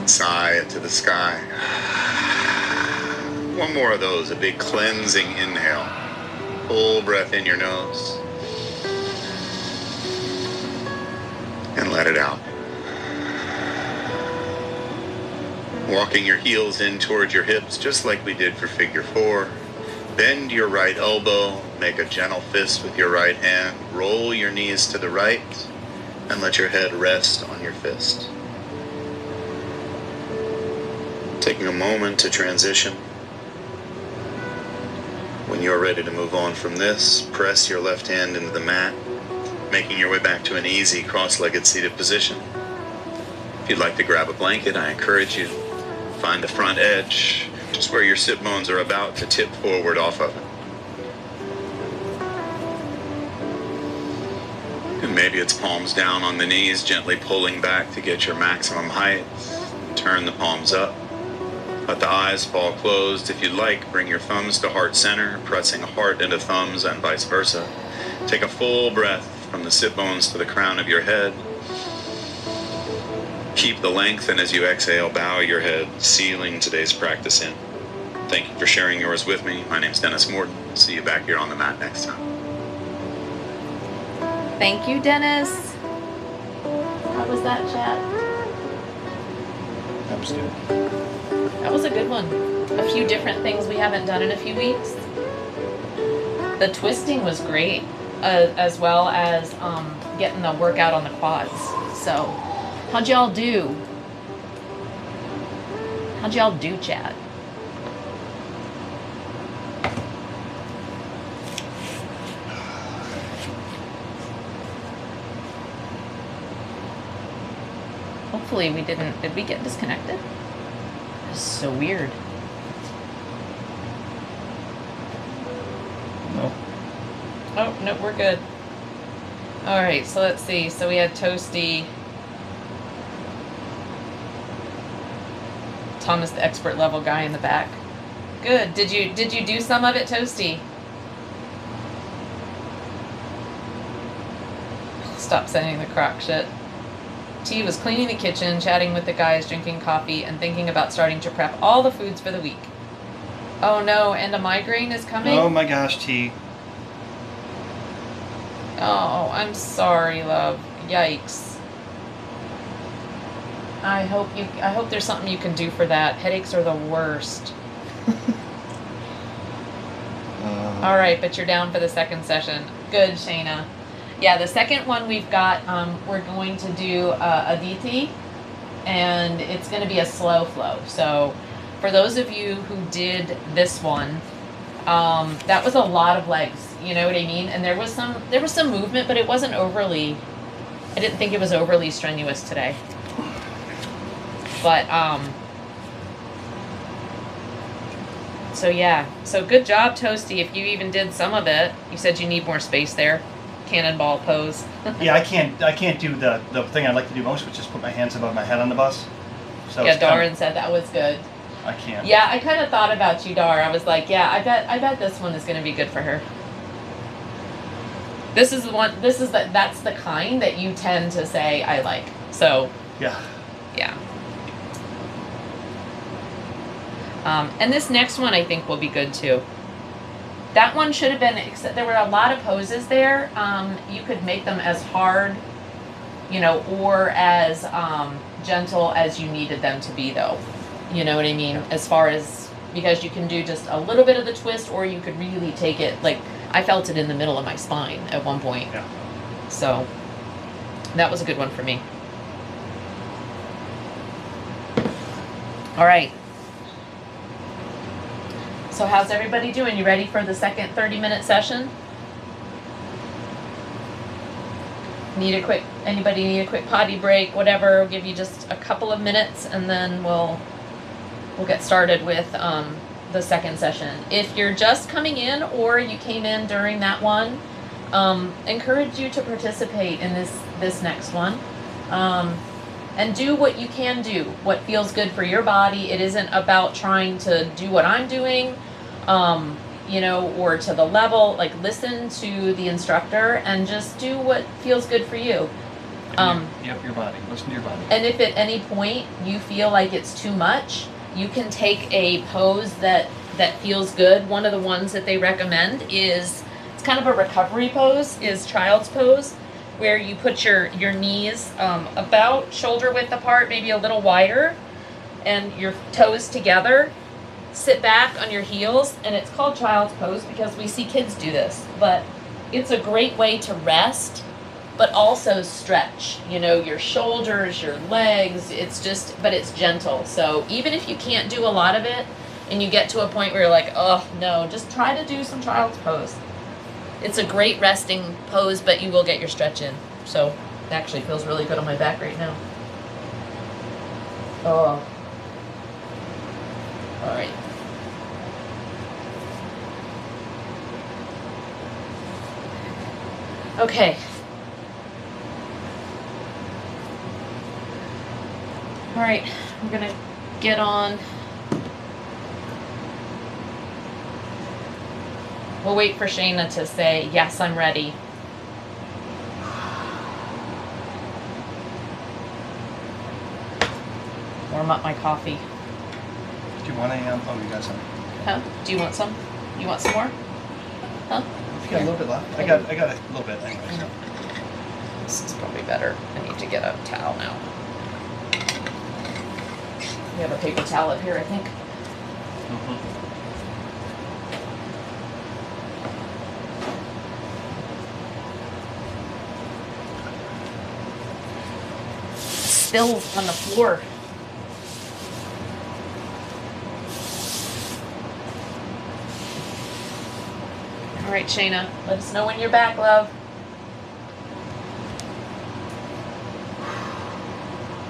Sigh into the sky. One more of those, a big cleansing inhale. Full breath in your nose. And let it out. Walking your heels in towards your hips, just like we did for figure 4. Bend your right elbow, make a gentle fist with your right hand, roll your knees to the right, and let your head rest on your fist. Taking a moment to transition. When you're ready to move on from this, press your left hand into the mat, making your way back to an easy cross-legged seated position. If you'd like to grab a blanket, I encourage you to find the front edge, just where your sit bones are about to tip forward off of it. And maybe it's palms down on the knees, gently pulling back to get your maximum height. Turn the palms up. Let the eyes fall closed. If you'd like, bring your thumbs to heart center, pressing heart into thumbs and vice versa. Take a full breath from the sit bones to the crown of your head. Keep the length, and as you exhale, bow your head, sealing today's practice in. Thank you for sharing yours with me. My name's Dennis Morton. See you back here on the mat next time. Thank you, Dennis. How was that, chat? That was good. That was a good one. A few different things we haven't done in a few weeks. The twisting was great, as well as getting the workout on the quads. So, how'd y'all do? How'd y'all do, chat? Hopefully we didn't. Did we get disconnected? It's so weird. No. Oh, no, we're good. All right, so let's see. So we had Toasty. Thomas, the expert level guy in the back. Good. Did you do some of it, Toasty? Stop sending the crock shit. T was cleaning the kitchen, chatting with the guys, drinking coffee, and thinking about starting to prep all the foods for the week. Oh no, and a migraine is coming? Oh my gosh, T. Oh, I'm sorry, love. Yikes. I hope there's something you can do for that. Headaches are the worst. All right, but you're down for the second session. Good, Shayna. Yeah, the second one we've got, we're going to do Aditi, and it's going to be a slow flow. So for those of you who did this one, that was a lot of legs, you know what I mean? And there was some movement, but it wasn't overly, I didn't think it was overly strenuous today. But, so yeah, so good job, Toasty, if you even did some of it. You said you need more space there. Cannonball pose. Yeah, I can't do the thing I'd like to do most, which is put my hands above my head on the bus. So yeah, Darren said that was good. I can't. Yeah, I kind of thought about you, Dar. I was like, yeah, I bet this one is going to be good for her. This is the one. That's the kind that you tend to say I like. So yeah. And this next one I think will be good too. That one should have been, except there were a lot of poses there. You could make them as hard, you know, or as gentle as you needed them to be, though. You know what I mean? As far as, because you can do just a little bit of the twist, or you could really take it, like, I felt it in the middle of my spine at one point. Yeah. So, that was a good one for me. All right. So how's everybody doing? You ready for the second 30-minute session? Anybody need a quick potty break, whatever? We'll give you just a couple of minutes, and then we'll get started with the second session. If you're just coming in, or you came in during that one, encourage you to participate in this next one. And do what you can do, what feels good for your body. It isn't about trying to do what I'm doing, you know, or to the level. Like, listen to the instructor and just do what feels good for you. Yep, your body. Listen to your body. And if at any point you feel like it's too much, you can take a pose that feels good. One of the ones that they recommend is, it's kind of a recovery pose, is child's pose, where you put your knees about shoulder width apart, maybe a little wider, and your toes together. Sit back on your heels, and it's called child's pose because we see kids do this, but it's a great way to rest, but also stretch, you know, your shoulders, your legs. It's just, but it's gentle. So even if you can't do a lot of it and you get to a point where you're like, oh no, just try to do some child's pose. It's a great resting pose, but you will get your stretch in. So it actually feels really good on my back right now. Oh. All right. Okay. All right, we're gonna get on. We'll wait for Shayna to say, yes, I'm ready. Warm up my coffee. Do you want a, oh, you got some. Huh? Do you want some? You want some more? Huh? If you got a little bit left. I got a little bit anyway, so. This is probably better. I need to get a towel now. We have a paper towel up here, I think. Spills on the floor. All right, Shayna, let us know when you're back, love.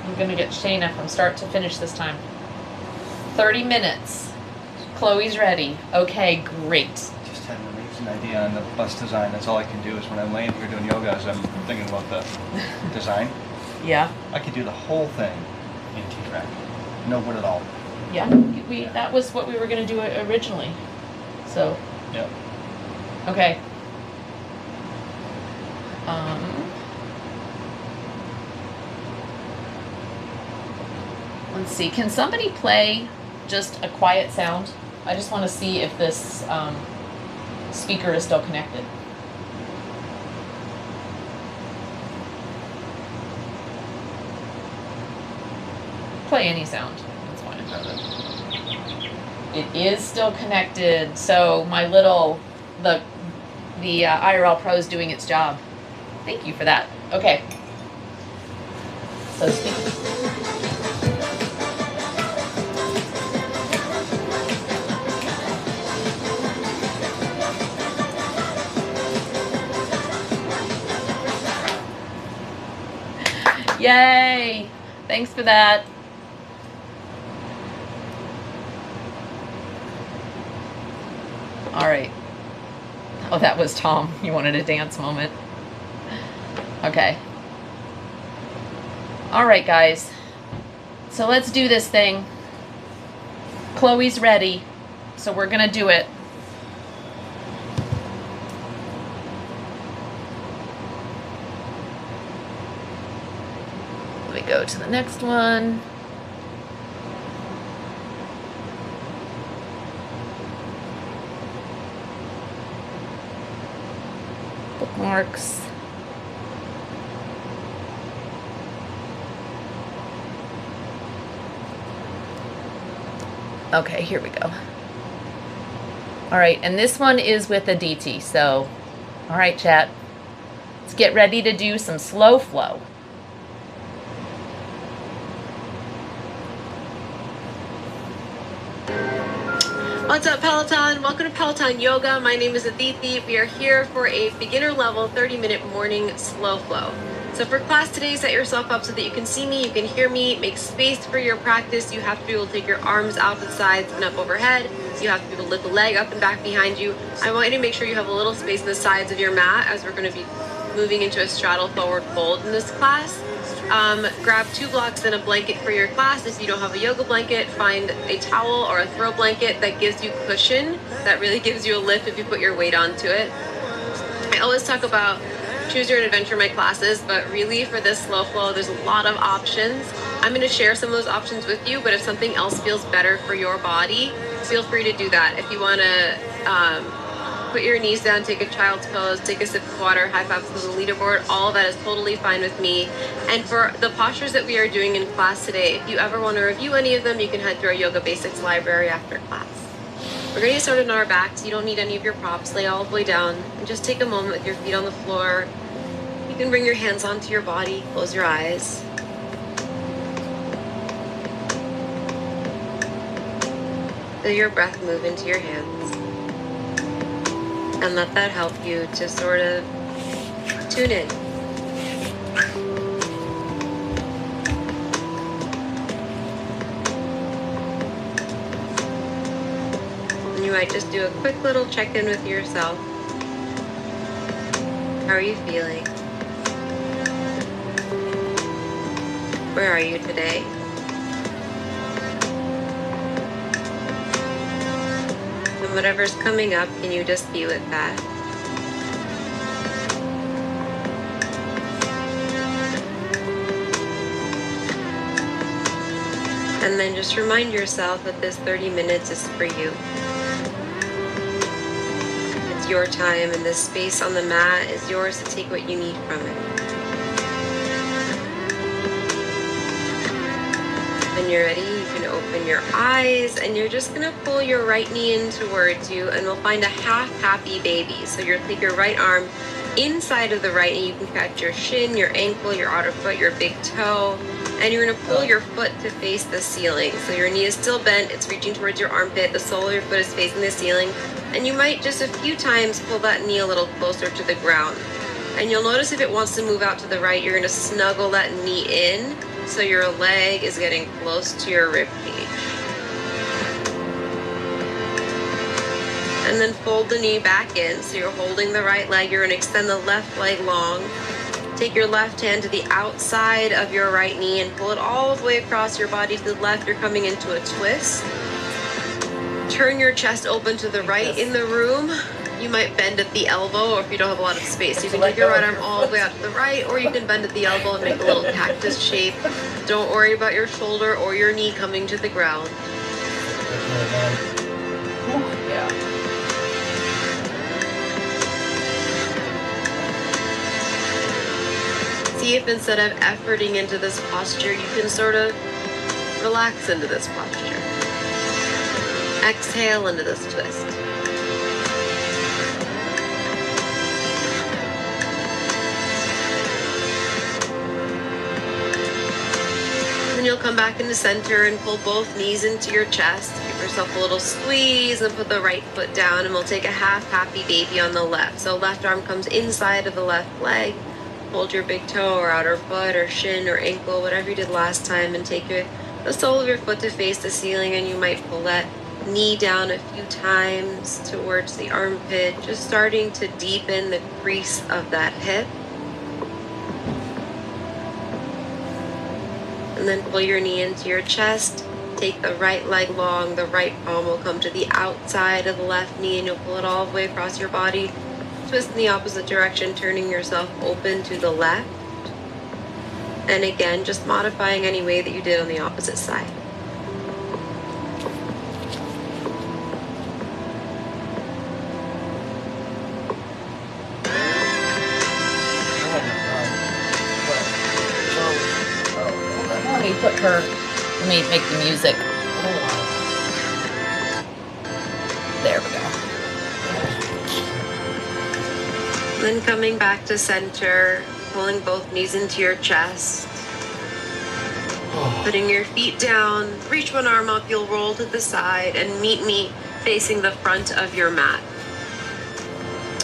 I'm gonna get Shayna from start to finish this time. 30 minutes. Chloe's ready. Okay, great. Just had an amazing idea on the bus design. That's all I can do is when I'm laying here doing yoga as I'm thinking about the design. Yeah. I could do the whole thing in T-Track. No wood at all. Yeah. That was what we were gonna do originally. So. Yep. Okay. Let's see. Can somebody play just a quiet sound? I just want to see if this speaker is still connected. Play any sound. That's fine. It is still connected. So my little the IRL Pro is doing its job. Thank you for that. Okay. So yay! Thanks for that. All right. Oh, that was Tom. You wanted a dance moment. Okay. All right, guys. So let's do this thing. Chloe's ready. So we're going to do it. Let me go to the next one. Bookmarks. Okay, here we go. All right, and this one is with a DT, so, all right, chat. Let's get ready to do some slow flow. What's up, Peloton? Welcome to Peloton Yoga. My name is Aditi. We are here for a beginner level 30-minute morning slow flow. So for class today, set yourself up so that you can see me, you can hear me, make space for your practice. You have to be able to take your arms out to the sides and up overhead. You have to be able to lift the leg up and back behind you. I want you to make sure you have a little space in the sides of your mat as we're going to be moving into a straddle forward fold in this class. Grab 2 blocks and a blanket for your class. If you don't have a yoga blanket, find a towel or a throw blanket that gives you cushion, that really gives you a lift if you put your weight onto it. I always talk about choose your own adventure in my classes, but really for this slow flow, there's a lot of options. I'm going to share some of those options with you, but if something else feels better for your body, feel free to do that. If you want to put your knees down, take a child's pose, take a sip of water, high five to the leaderboard. All of that is totally fine with me. And for the postures that we are doing in class today, if you ever want to review any of them, you can head to our Yoga Basics library after class. We're going to get started on our backs. You don't need any of your props. Lay all the way down and just take a moment with your feet on the floor. You can bring your hands onto your body, close your eyes. Feel your breath move into your hands. And let that help you to sort of tune in. And you might just do a quick little check-in with yourself. How are you feeling? Where are you today? And whatever's coming up, can you just be with that? And then just remind yourself that this 30 minutes is for you. It's your time, and this space on the mat is yours to take what you need from it. When you're ready, you can open your eyes, and you're just gonna pull your right knee in towards you, and we'll find a half happy baby. So you'll take your right arm inside of the right knee. You can catch your shin, your ankle, your outer foot, your big toe, and you're gonna pull your foot to face the ceiling. So your knee is still bent, it's reaching towards your armpit, the sole of your foot is facing the ceiling, and you might just a few times pull that knee a little closer to the ground. And you'll notice if it wants to move out to the right, you're gonna snuggle that knee in, so your leg is getting close to your rib cage. And then fold the knee back in. So you're holding the right leg. You're going to extend the left leg long. Take your left hand to the outside of your right knee and pull it all the way across your body to the left. You're coming into a twist. Turn your chest open to the right. In the room, you might bend at the elbow, or if you don't have a lot of space, you can take your right arm all the way out to the right, or you can bend at the elbow and make a little cactus shape. Don't worry about your shoulder or your knee coming to the ground. Yeah. See if instead of efforting into this posture, you can sort of relax into this posture. Exhale into this twist. Then you'll come back into center and pull both knees into your chest. Give yourself a little squeeze and put the right foot down, and we'll take a half happy baby on the left. So left arm comes inside of the left leg. Hold your big toe or outer foot or shin or ankle, whatever you did last time, and take the sole of your foot to face the ceiling, and you might pull that knee down a few times towards the armpit, just starting to deepen the crease of that hip. And then pull your knee into your chest. Take the right leg long. The right palm will come to the outside of the left knee, and you'll pull it all the way across your body. Twist in the opposite direction, turning yourself open to the left. And again, just modifying any way that you did on the opposite side. Let me make the music. There we go. Then coming back to center, pulling both knees into your chest. Putting your feet down, reach one arm up, you'll roll to the side and meet me facing the front of your mat.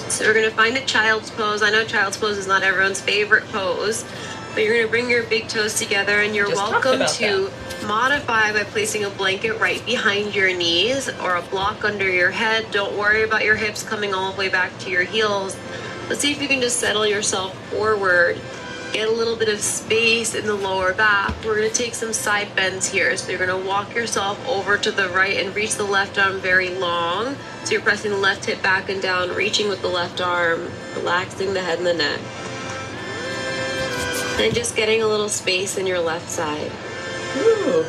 So we're gonna find a child's pose. I know child's pose is not everyone's favorite pose, but you're gonna bring your big toes together, and you're welcome to modify by placing a blanket right behind your knees or a block under your head. Don't worry about your hips coming all the way back to your heels. Let's see if you can just settle yourself forward. Get a little bit of space in the lower back. We're gonna take some side bends here. So you're gonna walk yourself over to the right and reach the left arm very long. So you're pressing the left hip back and down, reaching with the left arm, relaxing the head and the neck. And just getting a little space in your left side. Ooh.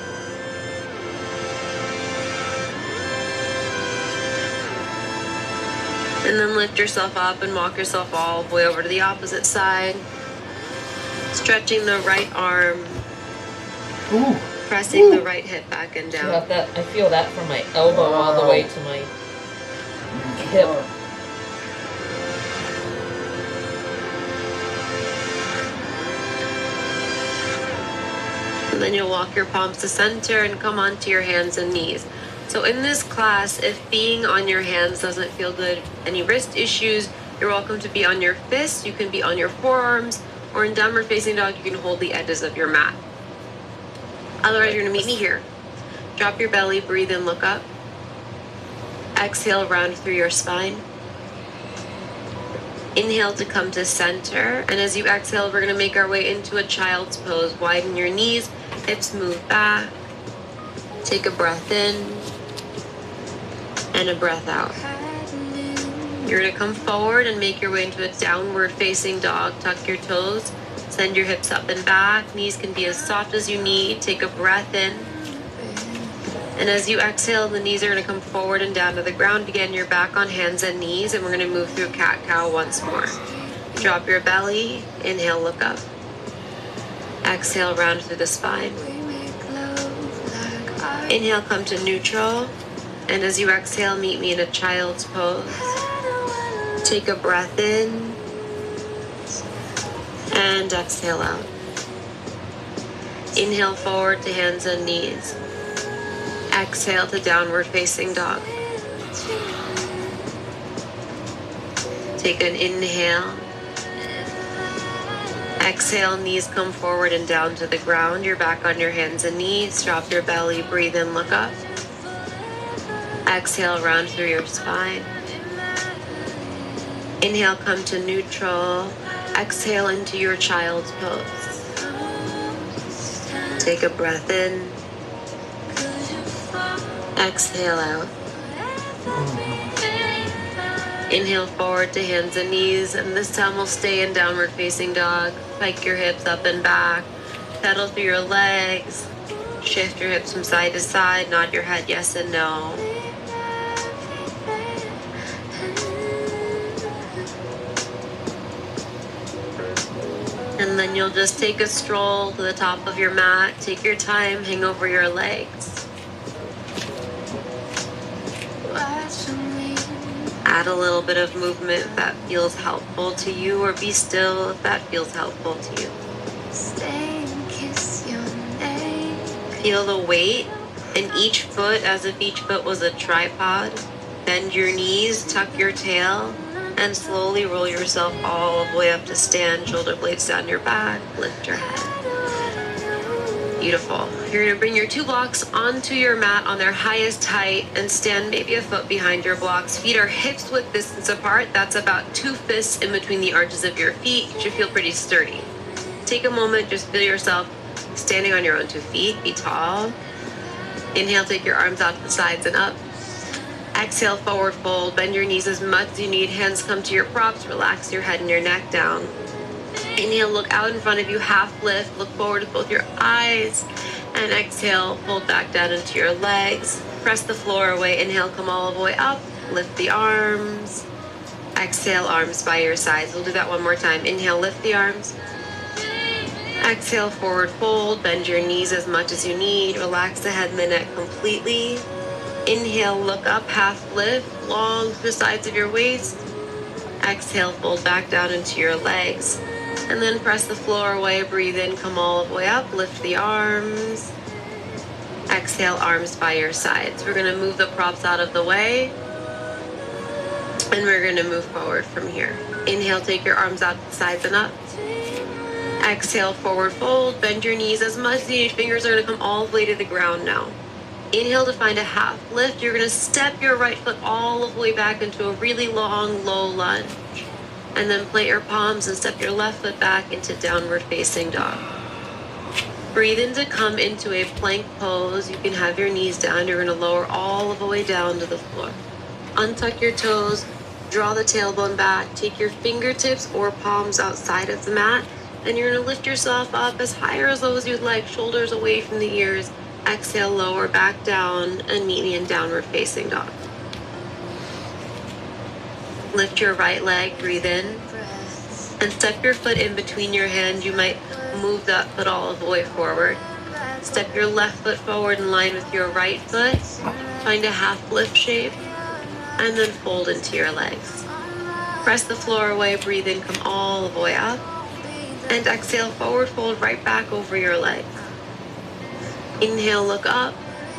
And then lift yourself up and walk yourself all the way over to the opposite side. Stretching the right arm. Ooh. Pressing the right hip back and down. Got that? I feel that from my elbow all the way to my hip. And then you'll walk your palms to center and come onto your hands and knees. So in this class, if being on your hands doesn't feel good, any wrist issues, you're welcome to be on your fists, you can be on your forearms, or in downward facing dog, you can hold the edges of your mat. Otherwise, you're gonna meet me here. Drop your belly, breathe in, look up. Exhale, round through your spine. Inhale to come to center. And as you exhale, we're gonna make our way into a child's pose. Widen your knees, hips move back. Take a breath in and a breath out. You're gonna come forward and make your way into a downward facing dog. Tuck your toes. Send your hips up and back. Knees can be as soft as you need. Take a breath in. And as you exhale, the knees are going to come forward and down to the ground. Again, you're back on hands and knees, and we're going to move through cat-cow once more. Drop your belly. Inhale, look up. Exhale, round through the spine. Inhale, come to neutral. And as you exhale, meet me in a child's pose. Take a breath in. And exhale out. Inhale forward to hands and knees. Exhale to downward facing dog. Take an inhale. Exhale, knees come forward and down to the ground. You're back on your hands and knees. Drop your belly, breathe in, look up. Exhale, round through your spine. Inhale, come to neutral. Exhale into your child's pose. Take a breath in. Exhale out. Inhale forward to hands and knees, and this time we'll stay in downward facing dog. Pike your hips up and back. Pedal through your legs. Shift your hips from side to side. Nod your head yes and no. And then you'll just take a stroll to the top of your mat. Take your time, hang over your legs. Add a little bit of movement if that feels helpful to you, or be still if that feels helpful to you. Feel the weight in each foot as if each foot was a tripod. Bend your knees, tuck your tail, and slowly roll yourself all the way up to stand. Shoulder blades down your back, lift your head. Beautiful. You're gonna bring your two blocks onto your mat on their highest height and stand maybe a foot behind your blocks. Feet are hips width distance apart. That's about 2 fists in between the arches of your feet. You should feel pretty sturdy. Take a moment, just feel yourself standing on your own 2 feet. Be tall. Inhale, take your arms out to the sides and up. Exhale, forward fold. Bend your knees as much as you need. Hands come to your props. Relax your head and your neck down. Inhale, look out in front of you, half lift. Look forward with both your eyes. And exhale, fold back down into your legs. Press the floor away. Inhale, come all the way up. Lift the arms. Exhale, arms by your sides. We'll do that one more time. Inhale, lift the arms. Exhale, forward fold. Bend your knees as much as you need. Relax the head and the neck completely. Inhale, look up, half lift, long to the sides of your waist. Exhale, fold back down into your legs. And then press the floor away, breathe in, come all the way up, lift the arms. Exhale, arms by your sides. We're gonna move the props out of the way. And we're gonna move forward from here. Inhale, take your arms out to the sides and up. Exhale, forward fold, bend your knees as much as you need. Fingers are gonna come all the way to the ground now. Inhale to find a half lift. You're gonna step your right foot all the way back into a really long, low lunge. And then plant your palms and step your left foot back into downward facing dog. Breathe in to come into a plank pose. You can have your knees down. You're gonna lower all the way down to the floor. Untuck your toes, draw the tailbone back, take your fingertips or palms outside of the mat, and you're gonna lift yourself up as high or as low as you'd like, shoulders away from the ears. Exhale, lower back down, and meet me in downward facing dog. Lift your right leg, breathe in, and step your foot in between your hands. You might move that foot all the way forward. Step your left foot forward in line with your right foot. Find a half lift shape, and then fold into your legs. Press the floor away, breathe in, come all the way up, and exhale, forward fold right back over your legs. Inhale, look up.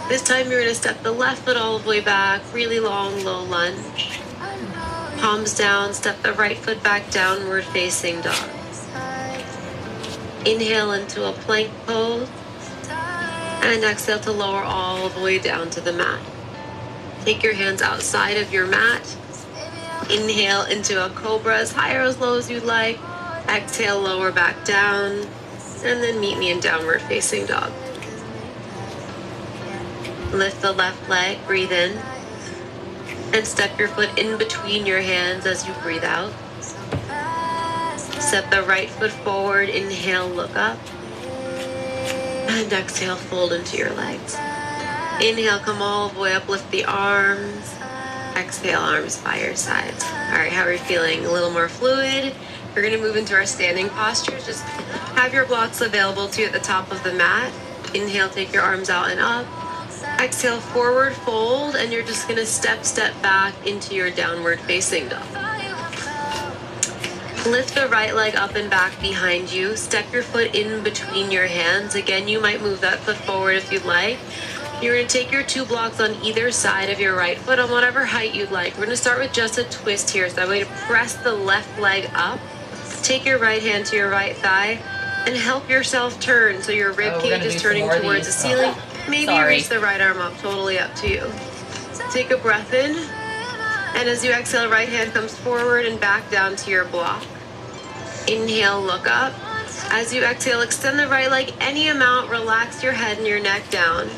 This time you're going to step the left foot all the way back, really long, low lunge. Palms down, step the right foot back, downward facing dog. Inhale into a plank pose, and exhale to lower all the way down to the mat. Take your hands outside of your mat. Inhale into a cobra, as high or as low as you'd like. Exhale, lower back down, and then meet me in downward facing dog. Lift the left leg, breathe in, and step your foot in between your hands as you breathe out. Step the right foot forward, inhale, look up, and exhale, fold into your legs. Inhale, come all the way up, lift the arms. Exhale, arms by your sides. All right, how are you feeling? A little more fluid. We're gonna move into our standing posture. Just have your blocks available to you at the top of the mat. Inhale, take your arms out and up. Exhale, forward fold, and you're just gonna step back into your downward facing dog. Lift the right leg up and back behind you. Step your foot in between your hands. Again, you might move that foot forward if you'd like. You're gonna take your 2 blocks on either side of your right foot on whatever height you'd like. We're gonna start with just a twist here. So that way to press the left leg up. Take your right hand to your right thigh and help yourself turn so your rib cage is turning towards the ceiling. Maybe you reach the right arm up, totally up to you. Take a breath in, and as you exhale, right hand comes forward and back down to your block. Inhale, look up. As you exhale, extend the right leg any amount, relax your head and your neck down.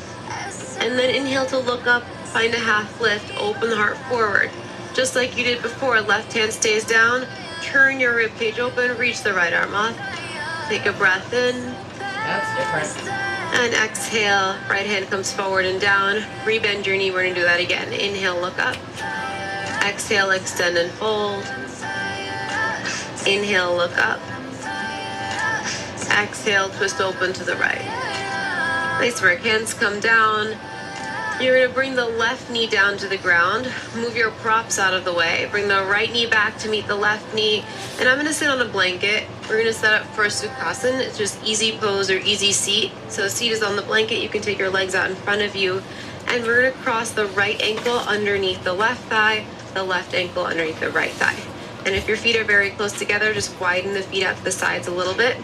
And then inhale to look up, find a half lift, open the heart forward. Just like you did before, left hand stays down, turn your rib cage open, reach the right arm up. Take a breath in. That's different. And exhale, right hand comes forward and down. Rebend your knee, we're gonna do that again. Inhale, look up. Exhale, extend and fold. Inhale, look up. Exhale, twist open to the right. Nice work, hands come down. You're gonna bring the left knee down to the ground. Move your props out of the way. Bring the right knee back to meet the left knee. And I'm gonna sit on a blanket. We're gonna set up for a Sukhasana. It's just easy pose or easy seat. So the seat is on the blanket. You can take your legs out in front of you. And we're gonna cross the right ankle underneath the left thigh, the left ankle underneath the right thigh. And if your feet are very close together, just widen the feet out to the sides a little bit.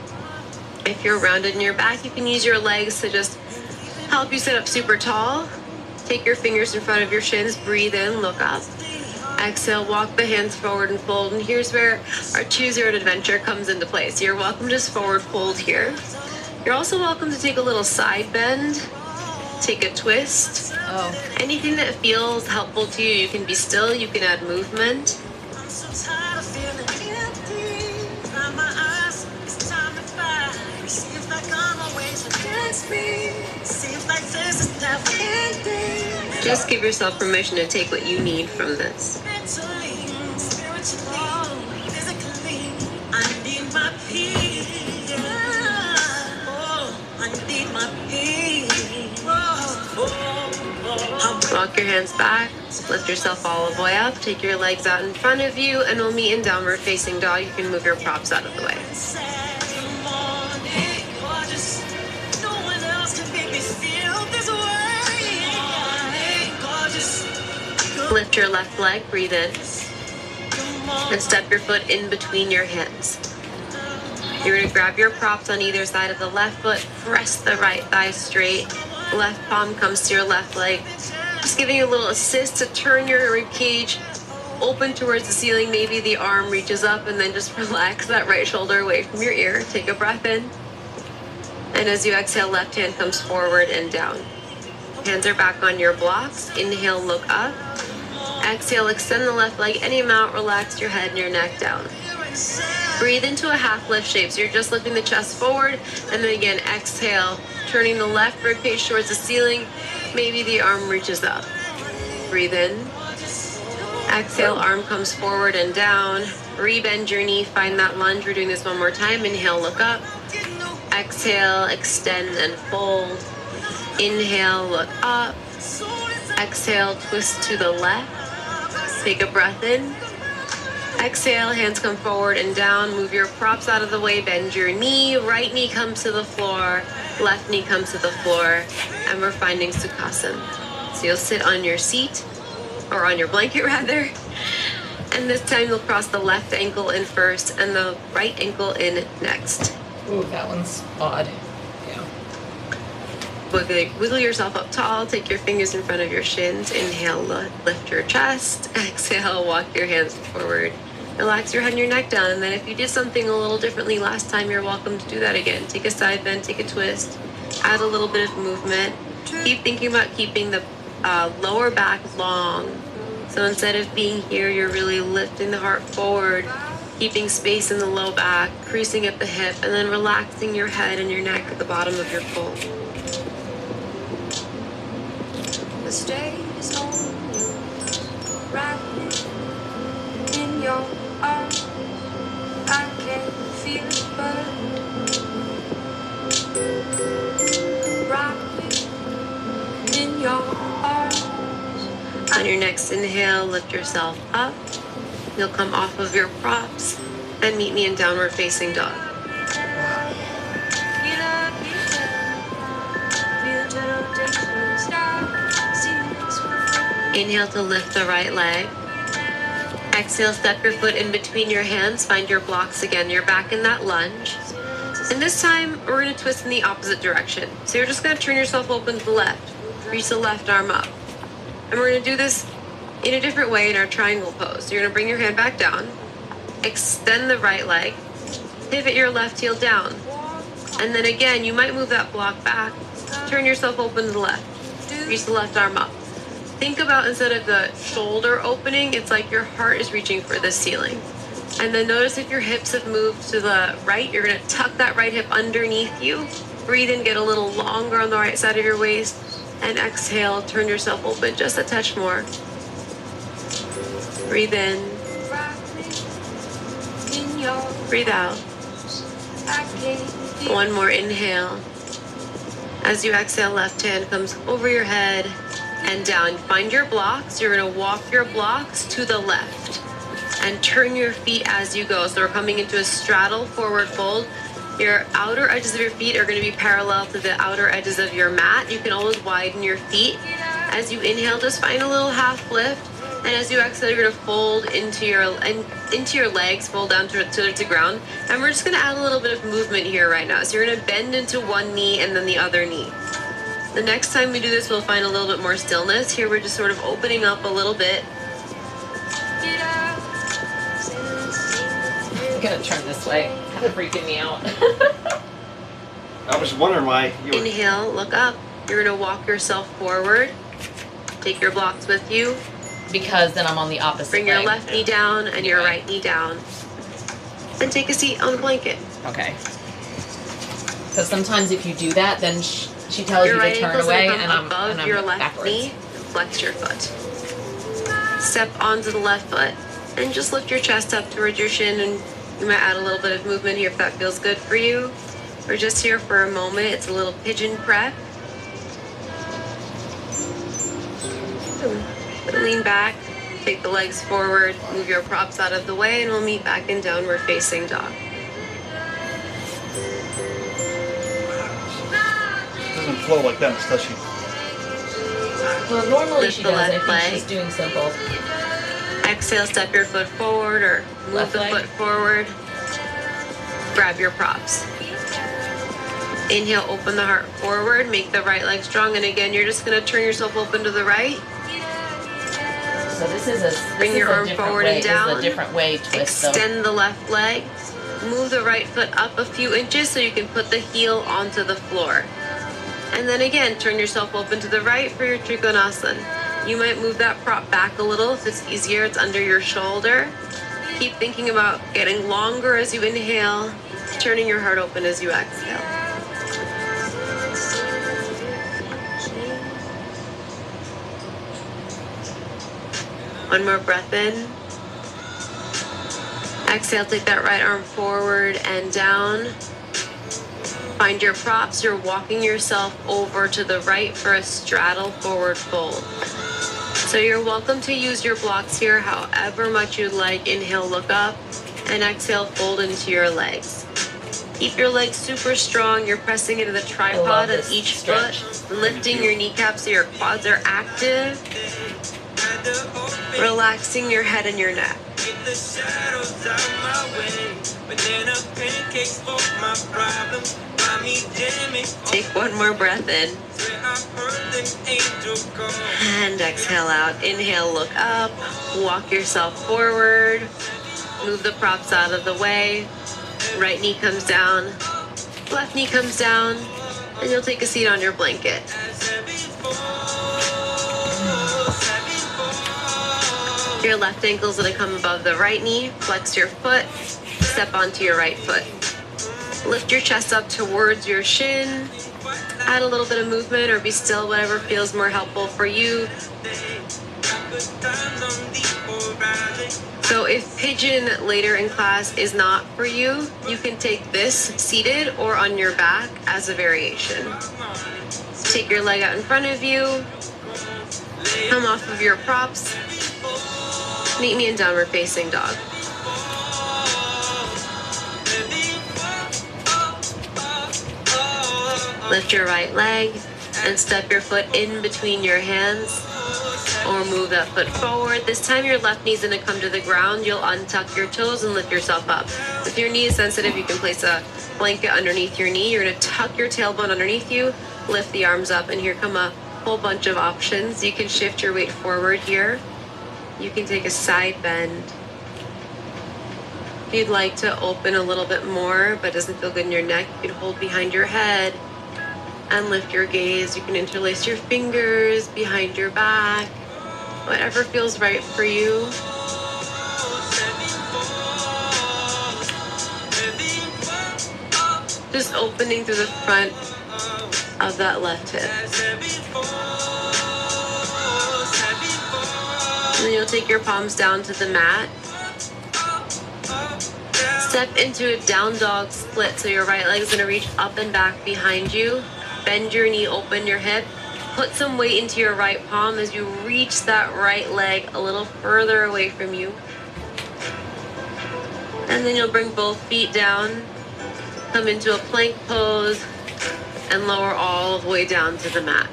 If you're rounded in your back, you can use your legs to just help you sit up super tall. Take your fingers in front of your shins, breathe in, look up. Exhale, walk the hands forward and fold. And here's where our choose your own adventure comes into play. So you're welcome to just forward fold here. You're also welcome to take a little side bend, take a twist. Oh. Anything that feels helpful to you. You can be still, you can add movement. Just give yourself permission to take what you need from this. Walk your hands back, lift yourself all the way up, take your legs out in front of you, and we'll meet in downward facing dog. You can move your props out of the way. Lift your left leg, breathe in, and step your foot in between your hands. You're going to grab your props on either side of the left foot, press the right thigh straight, left palm comes to your left leg. Just giving you a little assist to turn your rib cage open towards the ceiling. Maybe the arm reaches up, and then just relax that right shoulder away from your ear. Take a breath in. And as you exhale, left hand comes forward and down. Hands are back on your blocks. Inhale, look up. Exhale, extend the left leg any amount, relax your head and your neck down. Breathe into a half lift shape. So you're just lifting the chest forward, and then again, exhale, turning the left rib cage towards the ceiling. Maybe the arm reaches up. Breathe in. Exhale, arm comes forward and down. Rebend your knee, find that lunge. We're doing this one more time. Inhale, look up. Exhale, extend and fold. Inhale, look up. Exhale, twist to the left. Take a breath in. Exhale, hands come forward and down. Move your props out of the way. Bend your knee. Right knee comes to the floor. Left knee comes to the floor. And we're finding Sukhasana. So you'll sit on your seat, or on your blanket rather. And this time you'll cross the left ankle in first and the right ankle in next. Ooh, that one's odd. Yeah. Wiggle yourself up tall. Take your fingers in front of your shins. Inhale, lift your chest. Exhale, walk your hands forward. Relax your head and your neck down. And then if you did something a little differently last time, you're welcome to do that again. Take a side bend, take a twist. Add a little bit of movement. Keep thinking about keeping the lower back long. So instead of being here, you're really lifting the heart forward, keeping space in the low back, creasing at the hip, and then relaxing your head and your neck at the bottom of your fold. The stage on you, right in your arms. I can feel it burn. Right in your arms. On your next inhale, lift yourself up. You'll come off of your props and meet me in downward facing dog. Inhale to lift the right leg. Exhale, step your foot in between your hands. Find your blocks again. You're back in that lunge. And this time, we're going to twist in the opposite direction. So you're just going to turn yourself open to the left. Reach the left arm up. And we're going to do this in a different way in our triangle pose. So you're going to bring your hand back down, extend the right leg, pivot your left heel down. And then again, you might move that block back, turn yourself open to the left, reach the left arm up. Think about, instead of the shoulder opening, it's like your heart is reaching for the ceiling. And then notice if your hips have moved to the right, you're going to tuck that right hip underneath you. Breathe in, get a little longer on the right side of your waist. And exhale, turn yourself open just a touch more. Breathe in. Breathe out. One more inhale. As you exhale, left hand comes over your head and down. Find your blocks. You're going to walk your blocks to the left and turn your feet as you go. So we're coming into a straddle forward fold. Your outer edges of your feet are going to be parallel to the outer edges of your mat. You can always widen your feet. As you inhale, just find a little half lift. And as you exhale, you're going to fold into your legs, fold down to the ground. And we're just going to add a little bit of movement here right now. So you're going to bend into one knee and then the other knee. The next time we do this, we'll find a little bit more stillness. Here we're just sort of opening up a little bit. I'm going to turn this way. Kind of freaking me out. I was wondering why you were... Inhale, look up. You're going to walk yourself forward. Take your blocks with you. Because then I'm on the opposite Bring your leg. left knee down and your right knee down. And take a seat on the blanket. Okay. Because sometimes if you do that, then she tells Your you right to turn ankle's away, gonna and come I'm above your left backwards. knee. Flex your foot. Step onto the left foot and just lift your chest up towards your shin, and you might add a little bit of movement here if that feels good for you. We're just here for a moment. It's a little pigeon prep. Lean back, take the legs forward, move your props out of the way, and we'll meet back in downward facing dog. She doesn't flow like that, does she? Well, normally Lift she the does. I left think leg. she's doing simple. Exhale, step your foot forward or move Left the leg. foot forward. Grab your props. Inhale, open the heart forward, make the right leg strong, and again, you're just going to turn yourself open to the right. So this is a Bring your arm different forward way. and down. This is a different way twist, though. Extend the left leg. Move the right foot up a few inches so you can put the heel onto the floor. And then again, turn yourself open to the right for your Trikonasana. You might move that prop back a little if it's easier. It's under your shoulder. Keep thinking about getting longer as you inhale, turning your heart open as you exhale. One more breath in. Exhale, take that right arm forward and down. Find your props. You're walking yourself over to the right for a straddle forward fold. So you're welcome to use your blocks here however much you'd like. Inhale, look up, and exhale, fold into your legs. Keep your legs super strong. You're pressing into the tripod of each foot, lifting your kneecaps so your quads are active. Relaxing your head and your neck. Take one more breath in. And exhale out. Inhale, look up. Walk yourself forward. Move the props out of the way. Right knee comes down. Left knee comes down. And you'll take a seat on your blanket. Your left ankle's gonna come above the right knee. Flex your foot. Step onto your right foot. Lift your chest up towards your shin. Add a little bit of movement or be still, whatever feels more helpful for you. So if pigeon later in class is not for you, you can take this seated or on your back as a variation. Take your leg out in front of you. Come off of your props. Meet me in downward facing dog. Lift your right leg and step your foot in between your hands or move that foot forward. This time your left knee's gonna come to the ground. You'll untuck your toes and lift yourself up. If your knee is sensitive, you can place a blanket underneath your knee. You're gonna tuck your tailbone underneath you, lift the arms up, and here come a whole bunch of options. You can shift your weight forward here. You can take a side bend. If you'd like to open a little bit more but doesn't feel good in your neck, you can hold behind your head and lift your gaze. You can interlace your fingers behind your back, whatever feels right for you. Just opening through the front of that left hip. And then you'll take your palms down to the mat. Step into a down dog split. So your right leg is going to reach up and back behind you. Bend your knee, open your hip. Put some weight into your right palm as you reach that right leg a little further away from you. And then you'll bring both feet down. Come into a plank pose and lower all the way down to the mat.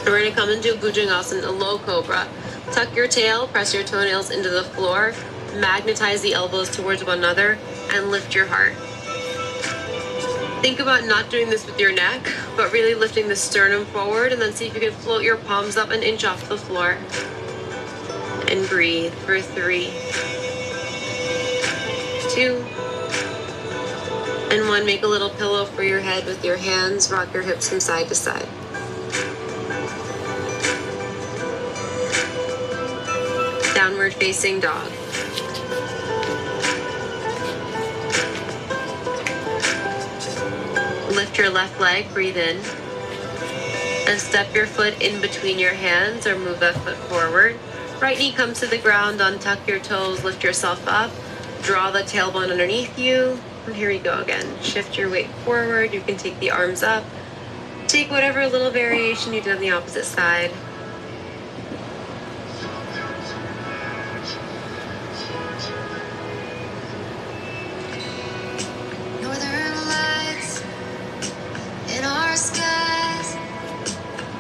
We're going to come into Bhujangasana, a low cobra. Tuck your tail, press your toenails into the floor, magnetize the elbows towards one another, and lift your heart. Think about not doing this with your neck, but really lifting the sternum forward, and then see if you can float your palms up an inch off the floor. And breathe for 3, 2, and 1. Make a little pillow for your head with your hands. Rock your hips from side to side. Downward facing dog. Lift your left leg, breathe in. And step your foot in between your hands or move that foot forward. Right knee comes to the ground, untuck your toes, lift yourself up. Draw the tailbone underneath you. And here we go again. Shift your weight forward. You can take the arms up. Take whatever little variation you did on the opposite side.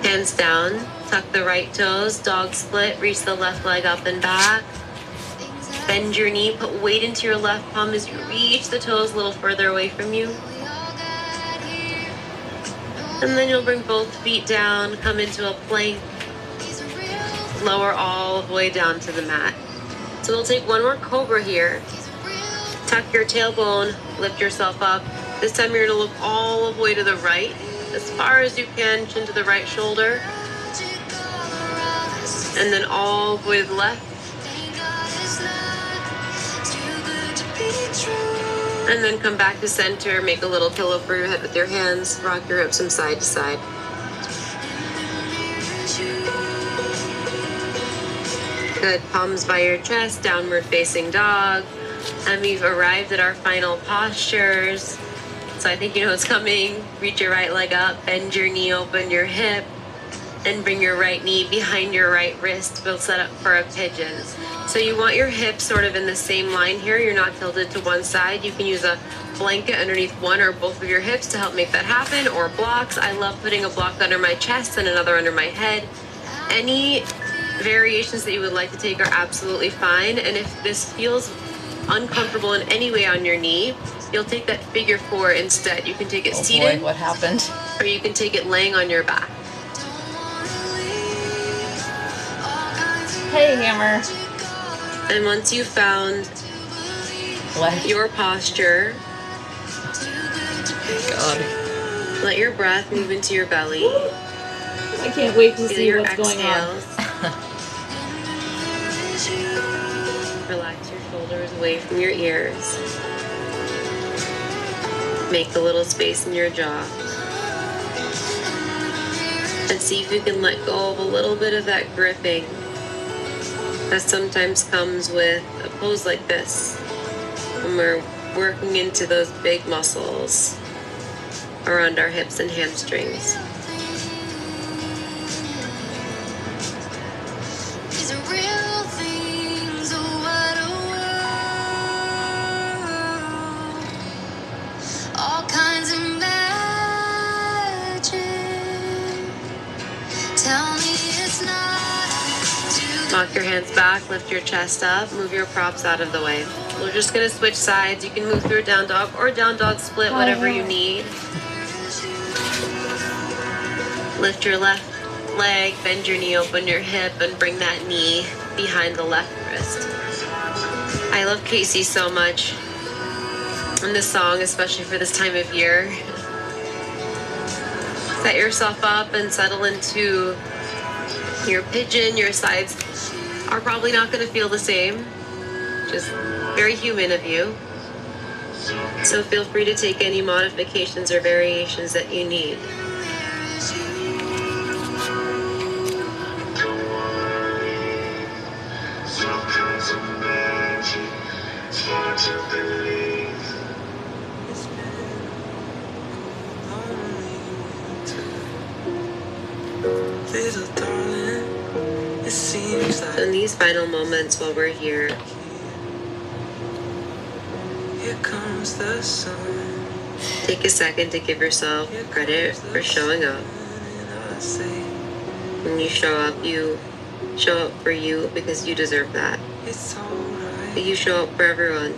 Hands down, tuck the right toes, dog split, reach the left leg up and back. Bend your knee, put weight into your left palm as you reach the toes a little further away from you. And then you'll bring both feet down, come into a plank, lower all the way down to the mat. So we'll take one more cobra here. Tuck your tailbone, lift yourself up. This time you're gonna look all the way to the right, as far as you can, chin to the right shoulder. And then all the way to the left. And then come back to center, make a little pillow for your head with your hands, rock your hips from side to side. Good. Palms by your chest, downward facing dog. And we've arrived at our final postures. So I think you know what's coming. Reach your right leg up, bend your knee, open your hip, and bring your right knee behind your right wrist. We'll set up for a pigeon. So you want your hips sort of in the same line here. You're not tilted to one side. You can use a blanket underneath one or both of your hips to help make that happen, or blocks. I love putting a block under my chest and another under my head. Any variations that you would like to take are absolutely fine. And if this feels uncomfortable in any way on your knee, you'll take that figure 4 instead. You can take it seated. Boy, what happened? Or you can take it laying on your back. Hey, Hammer. And once you've found What? your posture, God. let your breath move into your belly. I can't wait to Feel see your what's going on. exhales. Relax your shoulders away from your ears. Make a little space in your jaw. And see if you can let go of a little bit of that gripping that sometimes comes with a pose like this, when we're working into those big muscles around our hips and hamstrings. These are real things, oh what a world. All kinds of magic. Tell me it's not too Lock your hands back, lift your chest up, move your props out of the way. We're just gonna switch sides. You can move through a down dog or down dog split, whatever you need. Lift your left leg, bend your knee, open your hip, and bring that knee behind the left wrist. I love Casey so much. And this song, especially for this time of year. Set yourself up and settle into your pigeon. Your sides are probably not going to feel the same. Just very human of you. So feel free to take any modifications or variations that you need. little darling. It seems like In these final moments while we're here, here comes the sun. take a second to give yourself credit for showing up. And I say When you show up for you because you deserve that. it's alright. But you show up for everyone.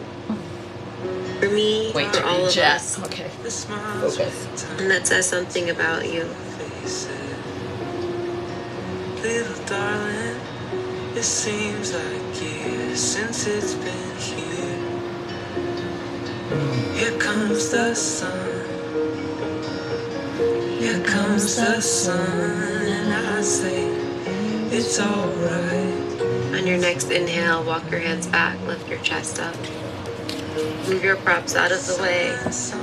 For me, Wait for to all read of chat. us. Okay. The smiles Focus. with time And that says something about you. faces. Little darling, it seems like years since it's been here. Here comes the sun. Here comes the sun, and I say it's alright. On your next inhale, walk your hands back, lift your chest up. Move your props out of the way.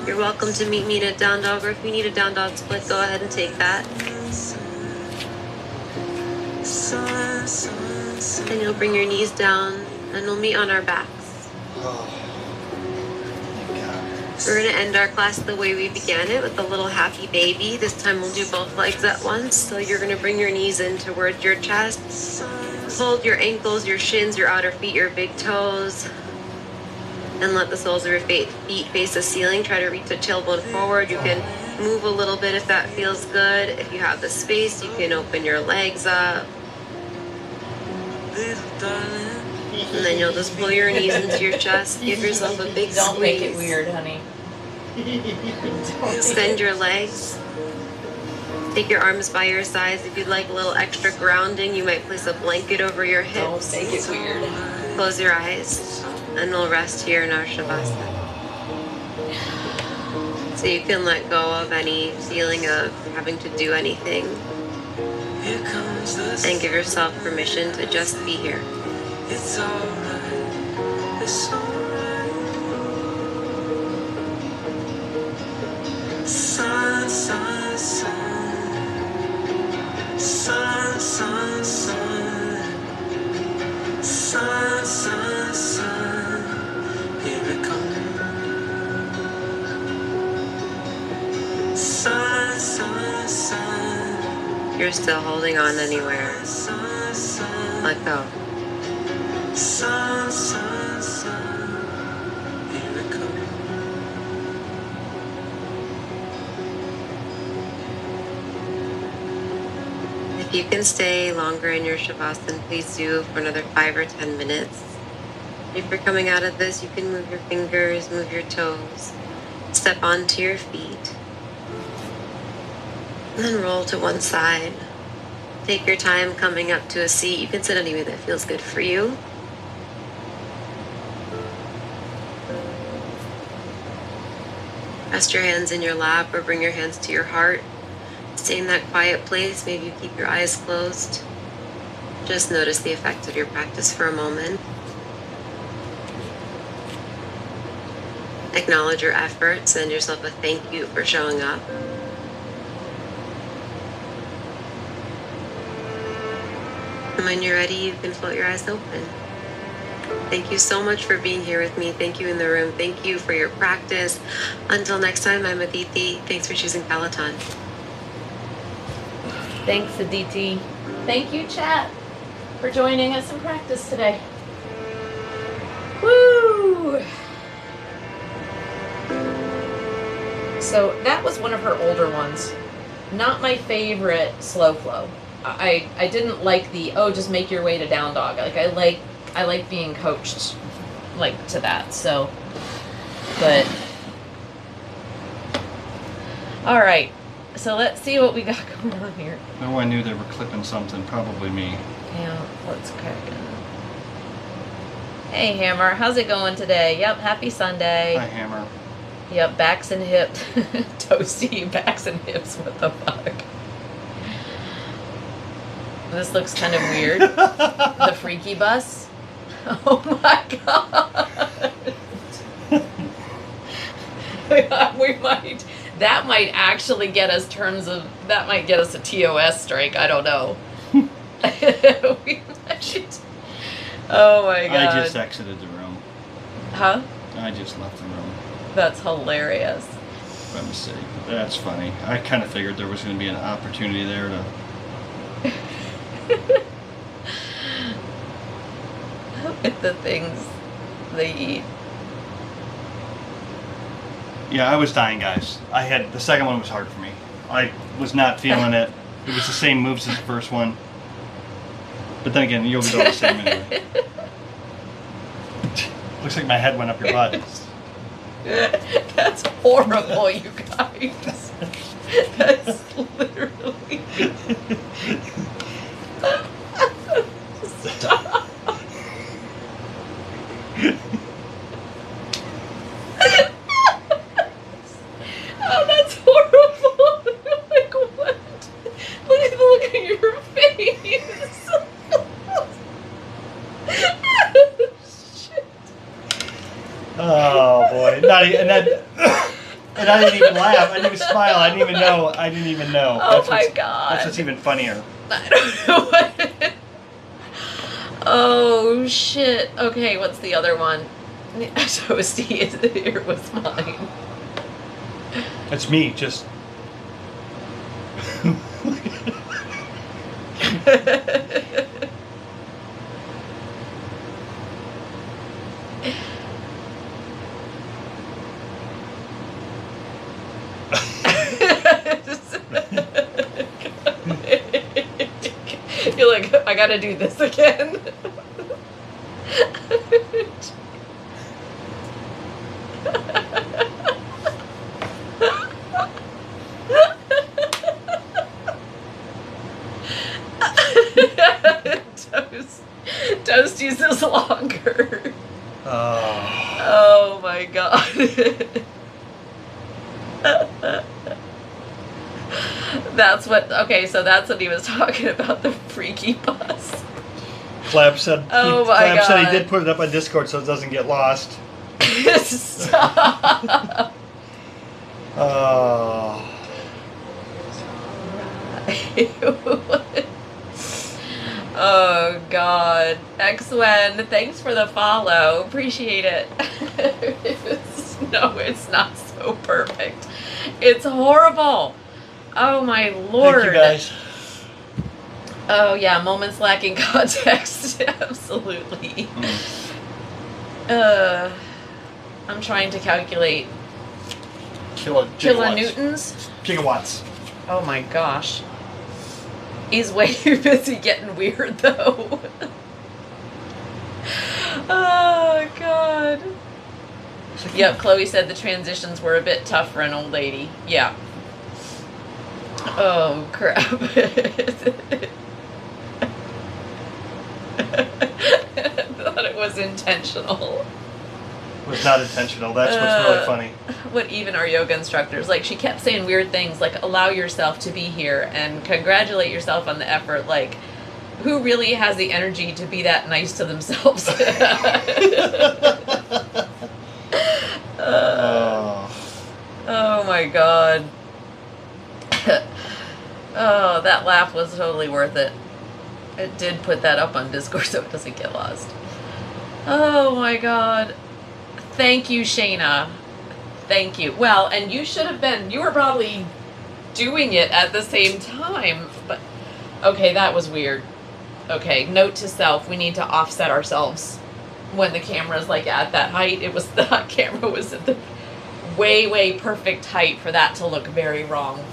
You're welcome to meet me in a down dog, or if you need a down dog split, go ahead and take that. Sun, sun, sun. And you'll bring your knees down, and we'll meet on our backs. Oh, thank God. We're gonna end our class the way we began it, with a little happy baby. This time we'll do both legs at once. So you're gonna bring your knees in towards your chest. Hold your ankles, your shins, your outer feet, your big toes. And let the soles of your feet face the ceiling. Try to reach the tailbone forward. You can move a little bit if that feels good. If you have the space, you can open your legs up. Little darling, And then you'll just pull your knees into your chest. Give yourself a big Don't squeeze. make it weird, honey. Extend your legs. Take your arms by your sides. If you'd like a little extra grounding, you might place a blanket over your Don't hips. make it weird. Close your eyes, and we'll rest here in our Shavasana. So you can let go of any feeling of having to do anything, here comes the sun. and give yourself permission to just be here. It's alright. It's alright. Sun, sun, sun. Sun, sun, sun. Sun, sun, sun, here it comes. Sun, sun, sun. You're still holding on anywhere. Sun, sun, Let go. sun, sun, sun, here it comes. If you can stay longer in your Shavasana, please do for another 5 or 10 minutes. If you're coming out of this, you can move your fingers, move your toes, step onto your feet, and then roll to one side. Take your time coming up to a seat. You can sit any way that feels good for you. Rest your hands in your lap or bring your hands to your heart. Stay in that quiet place. Maybe you keep your eyes closed. Just notice the effect of your practice for a moment. Acknowledge your effort. Send yourself a thank you for showing up. And when you're ready, you can float your eyes open. Thank you so much for being here with me. Thank you in the room. Thank you for your practice. Until next time, I'm Aditi. Thanks for choosing Peloton. Thanks, Aditi. Thank you, chat, for joining us in practice today. Woo! So that was one of her older ones. Not my favorite slow flow. I didn't like the, oh, just make your way to down dog. I like being coached like to that. So, but all right. So let's see what we got going on here. No one knew they were clipping something. Probably me. Yeah, what's cracking? Hey, Hammer. How's it going today? Yep, happy Sunday. Hi, Hammer. Yep, backs and hips. Toasty, backs and hips. What the fuck? This looks kind of weird. The freaky bus. Oh my god. We might. That might actually get us that might get us a TOS strike. I don't know. We might. Oh my god. I just exited the room. Huh? I just left the room That's hilarious. by mistake. But that's funny. I kind of figured there was going to be an opportunity there to. With the things they eat. Yeah, I was dying, guys. The second one was hard for me. I was not feeling it. It was the same moves as the first one. But then again, you'll go the same anyway. Looks like my head went up your butt. That's horrible, you guys. That's literally. Stop. Oh, that's horrible. Like, what? Look at the look on your face. Shit. Oh boy! And I didn't even laugh. I didn't even smile. I didn't even know. Oh my god. That's what's even funnier. I don't know what. Oh shit. Okay, what's the other one? Toasty is here was mine. It's me, just. You're like, I gotta do this again. Toasties is longer. Oh my god. That's what he was talking about, the freaky bus. Flab said, oh my god. Said he did put it up on Discord so it doesn't get lost. Stop. Oh. Oh, God. X-Wen, thanks for the follow. Appreciate it. No, it's not so perfect. It's horrible. Oh, my Lord. Thank you, guys. Oh, yeah, moments lacking context. Absolutely. I'm trying to calculate kilonewtons. Gigawatts. Oh, my gosh. He's way too busy getting weird, though. Oh, God. Yep, Chloe said the transitions were a bit tough for an old lady. Yeah. Oh, crap. I thought it was intentional. It was not intentional. That's what's really funny. What even are yoga instructors? Like, she kept saying weird things like, allow yourself to be here and congratulate yourself on the effort. Like, who really has the energy to be that nice to themselves? Oh my God. Oh, that laugh was totally worth it. It did put that up on Discord so it doesn't get lost. Oh my God. Thank you, Shayna. Thank you. Well, and you should have been, you were probably doing it at the same time. But, okay, that was weird. Okay, note to self, we need to offset ourselves. When the camera's like at that height, it was, the camera was at the way perfect height for that to look very wrong.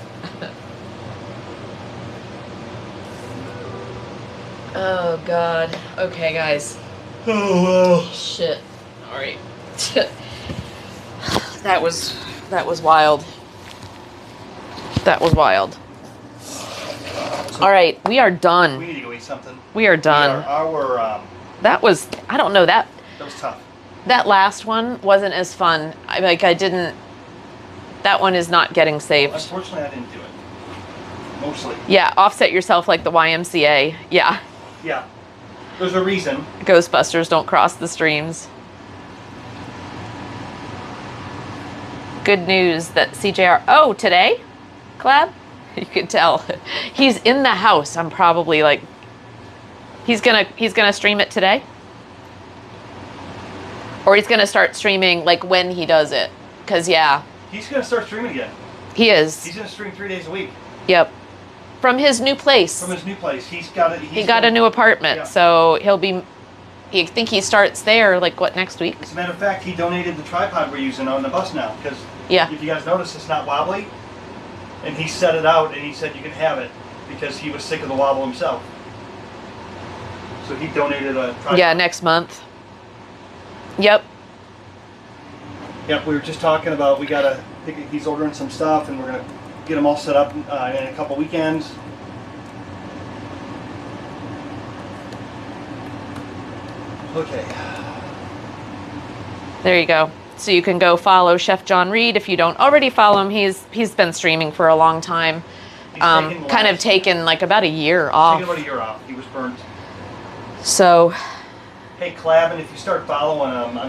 Oh, God. Okay, guys. Oh, well. Shit. All right. That was wild. That was wild. All right, we are done. We need to go eat something. We are done. That was, I don't know, that was tough. That last one wasn't as fun. That one is not getting saved. Well, unfortunately, I didn't do it. Mostly. Yeah, offset yourself like the YMCA. Yeah. Yeah. There's a reason. Ghostbusters don't cross the streams. Good news that CJR, oh, today? Collab? You can tell. He's in the house. I'm probably like, he's gonna stream it today? Or he's gonna start streaming like when he does it. Cause yeah. He's gonna start streaming again. He is. He's gonna stream 3 days a week. Yep. From his new place. From his new place. He got a new apartment, yeah. So he'll be, I think he starts there like what, next week? As a matter of fact, he donated the tripod we're using on the bus now, because yeah. If you guys notice, it's not wobbly. And he set it out and he said you can have it because he was sick of the wobble himself. So he donated a tripod. Yeah, next month. Yep. Yep, we were just talking about, he's ordering some stuff and we're going to get him all set up in a couple weekends. Okay. There you go. So you can go follow Chef John Reed if you don't already follow him. He's been streaming for a long time. Kind of taken like about a year off. Taken about a year off. He was burnt. So. Hey, Clab, and if you start following him,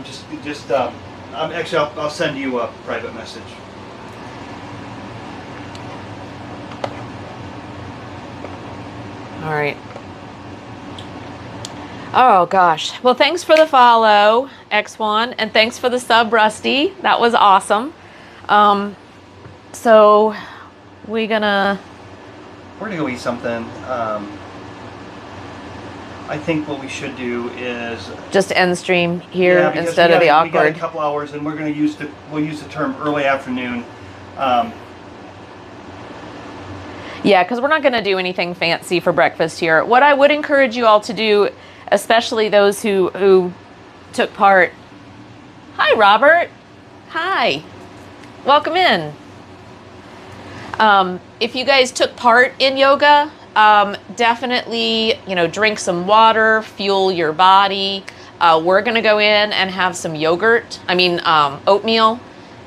I'll send you a private message. All right. Oh gosh. Well, thanks for the follow, X1, and thanks for the sub, Rusty. That was awesome. So we're gonna go eat something. I think what we should do is just end stream here instead of the awkward. We got a couple hours, and we'll use the term early afternoon. Yeah, because we're not going to do anything fancy for breakfast here. What I would encourage you all to do, especially those who took part. Hi, Robert. Hi. Welcome in. If you guys took part in yoga, definitely, drink some water, fuel your body. We're going to go in and have some yogurt. Oatmeal.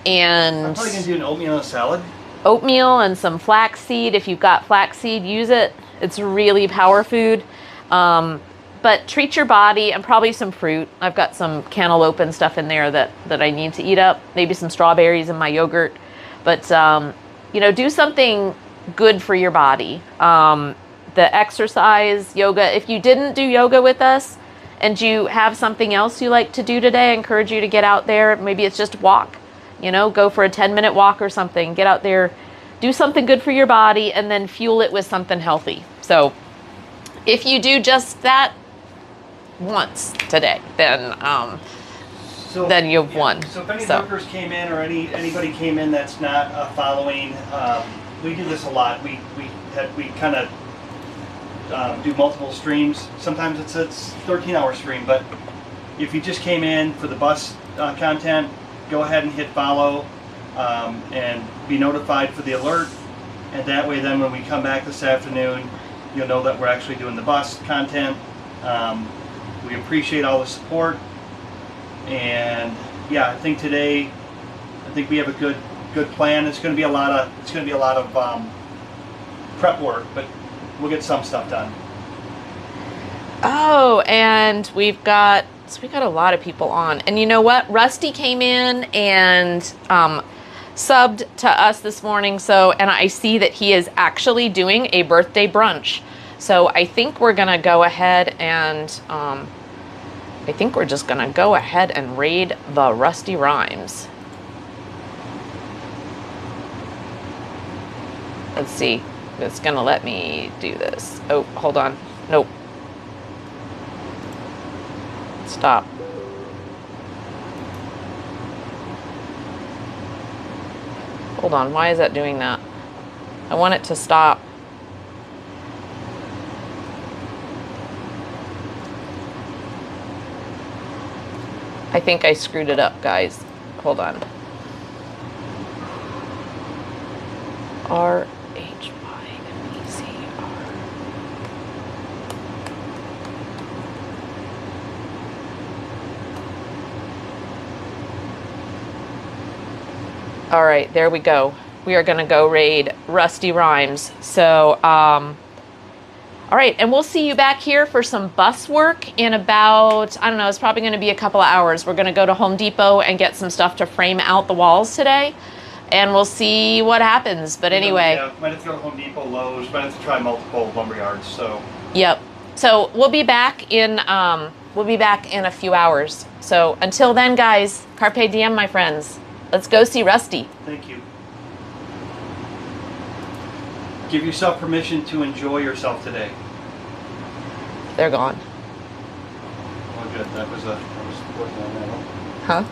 And I'm probably going to do an oatmeal and a salad. Oatmeal and some flaxseed. If you've got flaxseed, use it. It's really power food. But treat your body, and probably some fruit. I've got some cantaloupe and stuff in there that I need to eat up. Maybe some strawberries in my yogurt. But, do something good for your body. the exercise, yoga. If you didn't do yoga with us and you have something else you like to do today, I encourage you to get out there. Maybe it's just walk, you know, go for a 10-minute walk or something. Get out there, do something good for your body, and then fuel it with something healthy. So if you do just that once today, then you've won. So if any workers came in or anybody came in that's not following, we do this a lot. We kind of do multiple streams. Sometimes it's a 13-hour stream, but if you just came in for the bus content, go ahead and hit follow and be notified for the alert. And that way then when we come back this afternoon, you'll know that we're actually doing the bus content. We appreciate all the support. And yeah, I think today, we have a good plan. It's going to be a lot of prep work, but we'll get some stuff done. Oh, and we've got a lot of people on. And you know what? Rusty came in and subbed to us this morning. And I see that he is actually doing a birthday brunch. So I think we're gonna go ahead and I think we're just gonna go ahead and raid the Rusty Rhymes. Let's see. It's gonna let me do this. Oh, hold on. Nope. Stop. Hold on. Why is that doing that? I want it to stop. I think I screwed it up, guys. Hold on. RHYMECR. All right, there we go. We are gonna go raid Rusty Rhymes. So, all right, and we'll see you back here for some bus work in about, I don't know, it's probably gonna be a couple of hours. We're gonna go to Home Depot and get some stuff to frame out the walls today, and we'll see what happens. But anyway. Yeah, might have to go to Home Depot, Lowe's, might have to try multiple lumberyards, so. Yep. So we'll be back in a few hours. So until then, guys, carpe diem, my friends. Let's go see Rusty. Thank you. Give yourself permission to enjoy yourself today. They're gone. Oh, good. That was working on that one. Huh?